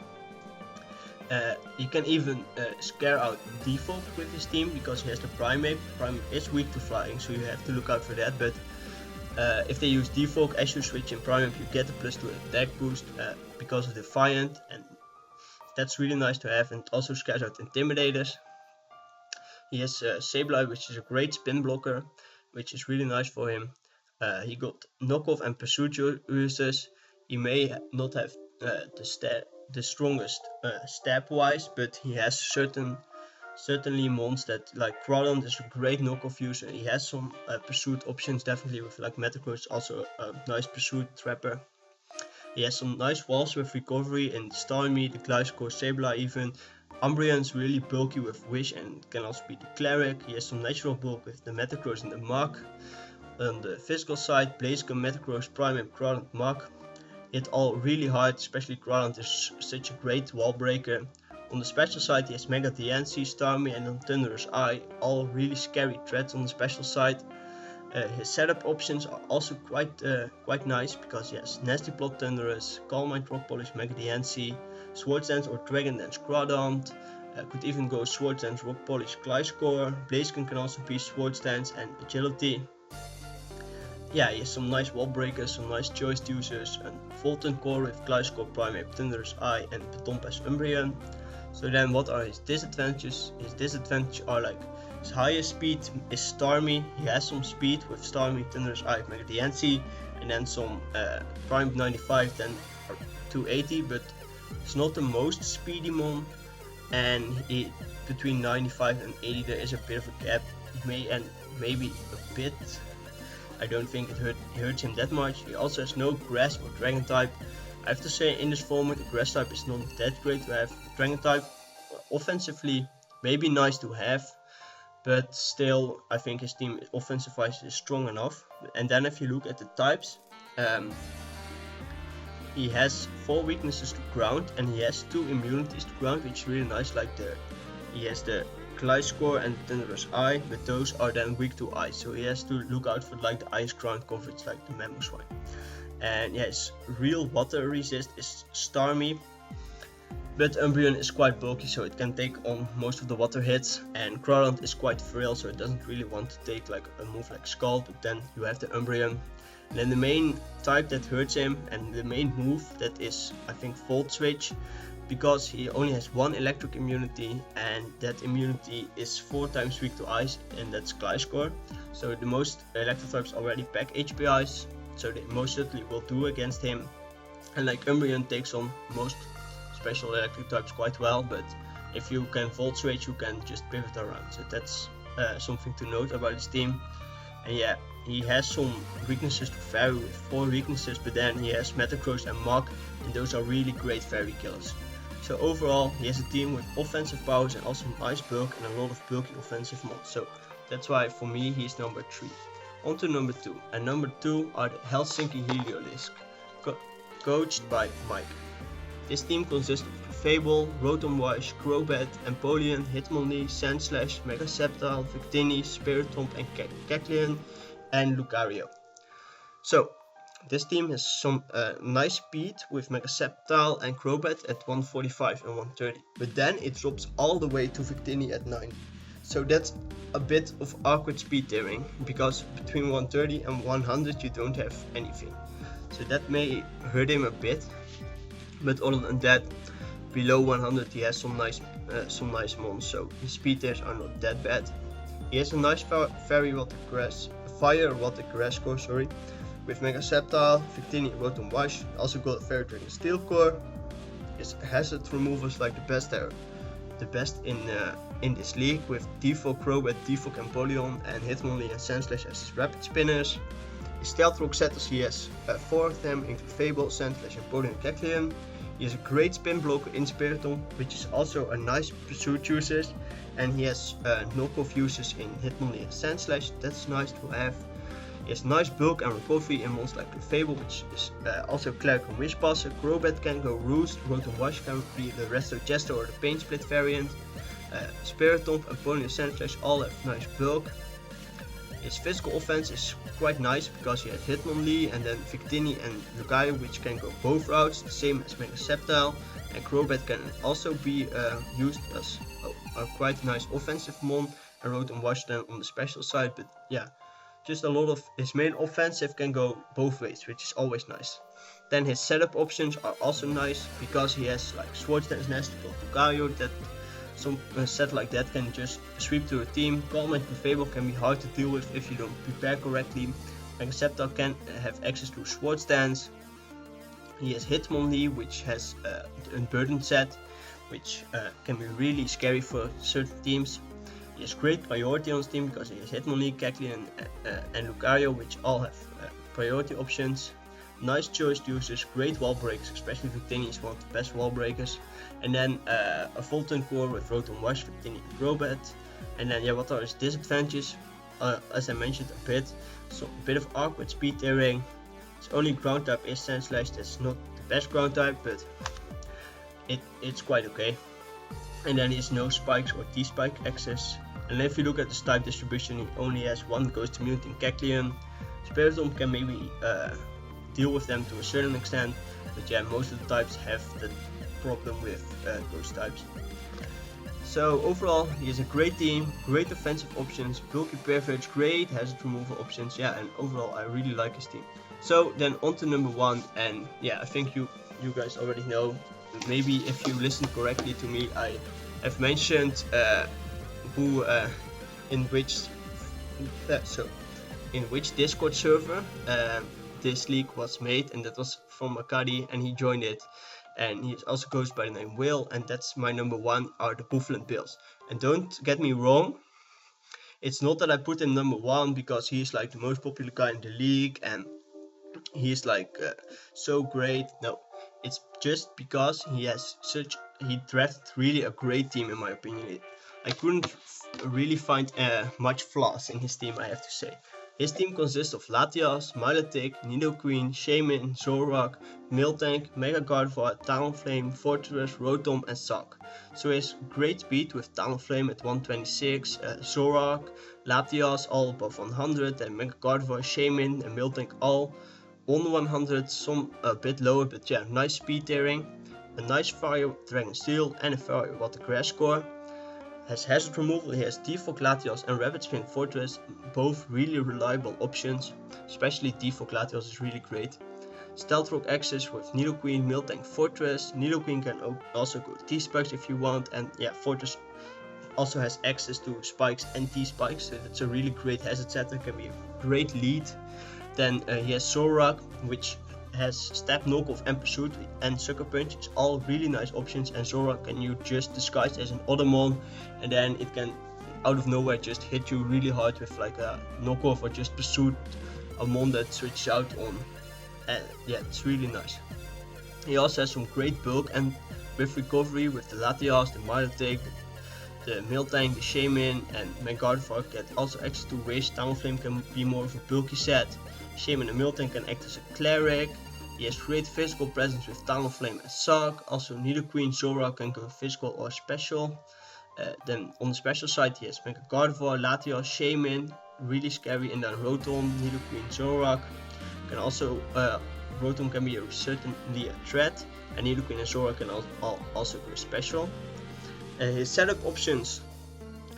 You can even scare out default with his team, because he has the Primeape. Primeape is weak to flying, so you have to look out for that, but if they use default, as you switch in Primeape you get a +2 attack boost because of Defiant, and that's really nice to have, and it also scares out Intimidators. He has Sableye, which is a great spin blocker, which is really nice for him. He got knockoff and pursuit uses. He may not have the strongest stab wise, but he has certainly mons that, like Crawdon is a great knockoff user. He has some pursuit options definitely, with like Magcargo is also a nice pursuit trapper. He has some nice walls with recovery in Starmie, the Gliscor, Sableye even. Umbreon's really bulky with Wish and can also be the Cleric. He has some natural bulk with the Magcargo and the Mach. On the physical side, Blaziken, Magcargo, Primeape, Crawdon, Mach. Hit all really hard, especially Crawdon is such a great wall breaker. On the special side he has Mega DNC, Starmie and then Thunderous Eye, all really scary threats on the special side. His setup options are also quite nice, because he has Nasty Plot, Thunderous, Calm Mind, Rock Polish, Mega DNC, Swords Dance or Dragon Dance, Crawdon. Could even go Swords Dance, Rock Polish, Gliscor. Blaziken can also be Swords Dance and Agility. Yeah, he has some nice wall breakers, some nice choice users, and Fulton Core with Gliscor, Primeape, Thunderous Eye and Baton Pass Umbreon. So then what are his disadvantages? His disadvantages are like his highest speed is Starmie. He has some speed with Starmie, Thunderous Eye, Mega DNC, and then some Primeape 95, then 280, but it's not the most speedy mon, and between 95 and 80 there is a bit of a gap, maybe a bit. I don't think it hurts him that much. He also has no grass or dragon type. I have to say, in this format the grass type is not that great to have. Dragon type offensively maybe nice to have, but still I think his team offensive wise is strong enough. And then if you look at the types, he has 4 weaknesses to ground and he has 2 immunities to ground, which is really nice. Like he has the Gliscor and Thunderous Eye, but those are then weak to ice, so he has to look out for like the ice ground coverage, like the Mamoswine. And yes, real water resist is Starmie, but Umbreon is quite bulky, so it can take on most of the water hits, and Crawdon is quite frail, so it doesn't really want to take like a move like Scald, but then you have the Umbreon. And then the main type that hurts him, and the main move that is, I think, Volt Switch, because he only has 1 electric immunity, and that immunity is 4 times weak to ice, and that's Gliscor. So the most electric types already pack HP Ice, so they most certainly will do against him. And like Umbreon takes on most special electric types quite well, but if you can Volt Switch you can just pivot around, so that's something to note about his team. And yeah, he has some weaknesses to Fairy with 4 weaknesses, but then he has Metagross and Mach, and those are really great Fairy killers. So overall he has a team with offensive powers and also nice bulk and a lot of bulky offensive mods, so that's why for me he's number 3. On to number 2, and number 2 are the Helsinki Heliolisk, coached by Mike. This team consists of Fable, Rotom-Wash, Crobat, Empoleon, Hitmonlee, Sandslash, Megasceptile, Victini, Spiritomb and Kecleon, and Lucario. So this team has some nice speed with Megasceptile and Crobat at 145 and 130, but then it drops all the way to Victini at 9. So that's a bit of awkward speed tiering, because between 130 and 100 you don't have anything. So that may hurt him a bit, but other than that, below 100 he has some nice mons, so his speed tiers are not that bad. He has a nice Fire Water Grass core, with Megasceptile, Victini, Rotom-Wash. Also got a Fairy Dragon Steel core. His hazard removal is like the best in this league, with default Crobat, default Empoleon, and Hitmonlee and Sandslash as his rapid spinners. His Stealth Rock setters, he has 4 of them, including Fable, Sandslash, Empoleon, and Kecleon. He has a great spin blocker in Spiritomb, which is also a nice pursuit user, and he has knockoff uses in Hitmonlee and Sandslash. That's nice to have. He has nice bulk and recovery in monsters like the Fable, which is also Clerical Wishpasser. Crobat can go Roost, Rotom Wash can be the Resto Jester or the Pain Split variant. Spiritomb, Empoleon, and Sandslash all have nice bulk. His physical offense is quite nice because he has Hitmonlee and then Victini and Lucario, which can go both routes, the same as Mega Sceptile. And Crobat can also be used as a quite nice offensive mon, and Rotom Wash then on the special side, but yeah, just a lot of his main offensive can go both ways, which is always nice. Then his setup options are also nice because he has like Swords Dance Nasty Plot, Lucario, that some set like that can just sweep to a team. Calm and Fable can be hard to deal with if you don't prepare correctly. Mega Sceptile can have access to Swords Dance. He has Hitmonlee, which has a Unburdened set, which can be really scary for certain teams. He has great priority on his team because he has Hitmonlee, Kecleon, and Lucario, which all have priority options. Nice choice users, great wall breaks, especially Victini is one of the best wall breakers. And then a full turn core with Rotom Wash, Victini, and Crobat. And then, yeah, what are his disadvantages? As I mentioned a bit, so a bit of awkward speed tearing. His only ground type is Sandslash. That's not the best ground type, but it's quite okay. And then he has no spikes or T-spike access. And if you look at the type distribution, he only has one Ghost Immunity in Kecleon. Spiritomb can maybe deal with them to a certain extent, but yeah, most of the types have the problem with those types. So overall, he has a great team, great offensive options, bulky privilege, great hazard removal options, yeah, and overall I really like his team. So then on to number 1, and yeah, I think you guys already know, maybe if you listened correctly to me, I have mentioned in which Discord server this league was made, and that was from Makadi, and he joined it, and he also goes by the name Will, and that's my number 1 are the Buffalo Bills. And don't get me wrong, it's not that I put him number 1 because he's like the most popular guy in the league and he's like so great. No, it's just because he drafted really a great team in my opinion. I couldn't really find much flaws in his team, I have to say. His team consists of Latias, Milotic, Nidoqueen, Shaman, Zoroark, Miltank, Mega Gardevoir, Talonflame, Fortress, Rotom, and Sock. So he has great speed with Talonflame at 126, Zoroark, Latias all above 100, and Mega Gardevoir, Shaman, and Miltank all on 100, some a bit lower, but yeah, nice speed tearing, a nice Fire Dragon Steel, and a Fire Water Grass score. Has hazard removal, he has default Latias and Rapid Spin Fortress, both really reliable options, especially default Latias is really great. Stealth Rock access with Nidoqueen, Miltank, Fortress. Nidoqueen can also go T-Spikes if you want, and yeah, Fortress also has access to Spikes and T-Spikes, so that's a really great hazard set that can be a great lead. Then he has Zoroark, which has Stab, Knockoff, and Pursuit, and Sucker Punch. It's all really nice options, and Zoroark can you just disguise as an Ottermon, and then it can out of nowhere just hit you really hard with like a knockoff or just Pursuit, a mon that switches out on, and yeah, it's really nice. He also has some great bulk and with recovery with the Latias, the Milotic, the Miltank, the Shaman, and Magcargo get also access to Wish. Talonflame can be more of a bulky set. Shaman and Miltank can act as a Cleric. He has great physical presence with Talonflame and Sock. Also Nidoqueen, Zoroark can go physical or special. Then on the special side he has Magcargo, Latias, Shaman, really scary, and then Rotom, Nidoqueen, Zoroark. Can also Rotom can be certainly a threat, and Nidoqueen and Zoroark can also go special. His setup options,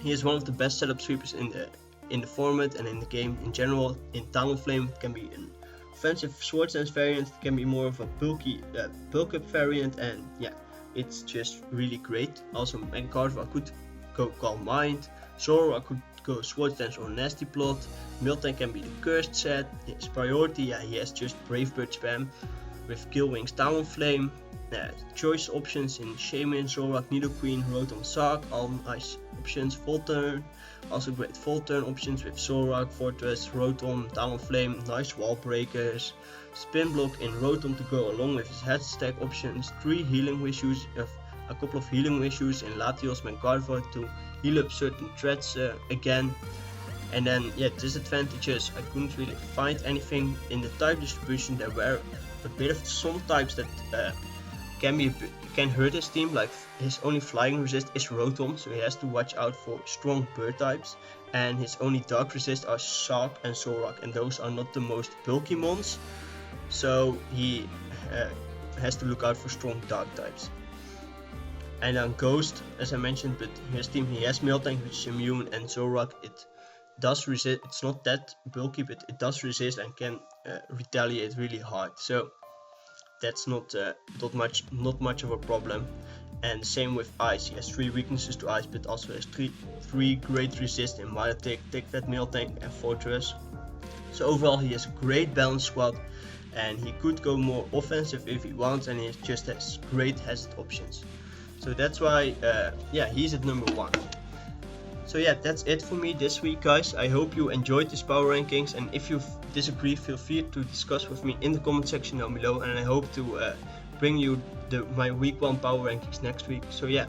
he is one of the best setup sweepers in the format and in the game in general. In Talonflame it can be an offensive Swords Dance variant, it can be more of a bulky bulk up variant, and yeah, it's just really great. Also Magcargo could go Calm Mind, Zoroark could go Swords Dance or Nasty Plot, Miltank can be the Cursed set. His priority, yeah, he has just Brave Bird spam with Kill Wings, Talonflame. choice options in Shaman, Zorak, Nidoqueen, Rotom, Sark, all nice options. Volturn, also great Volturn options with Zorak, Fortress, Rotom, Talonflame, nice wall breakers. Spin block in Rotom to go along with his head stack options. 3 healing wishes, a couple of healing wishes in Latios, Magcargo to heal up certain threats again. And then disadvantages, I couldn't really find anything in the type distribution. There were a bit of some types that can hurt his team, like his only flying resist is Rotom, so he has to watch out for strong bird types, and his only dark resist are Sark and Zorak, and those are not the most bulky mons, so he has to look out for strong dark types. And then Ghost, as I mentioned, but his team, he has Miltank which is immune, and Zorak, it does resist. It's not that bulky, but it does resist and can retaliate really hard, so that's not much of a problem. And same with Ice, he has 3 weaknesses to Ice, but also has 3 great resist in Wild Attack, Take That, Miltank and Fortress. So overall he has a great balanced squad, and he could go more offensive if he wants, and he just has great hazard options. So that's why he's at number 1. So yeah, that's it for me this week, guys. I hope you enjoyed this power rankings, and if you disagree, feel free to discuss with me in the comment section down below, and I hope to bring you my week 1 power rankings next week. So yeah,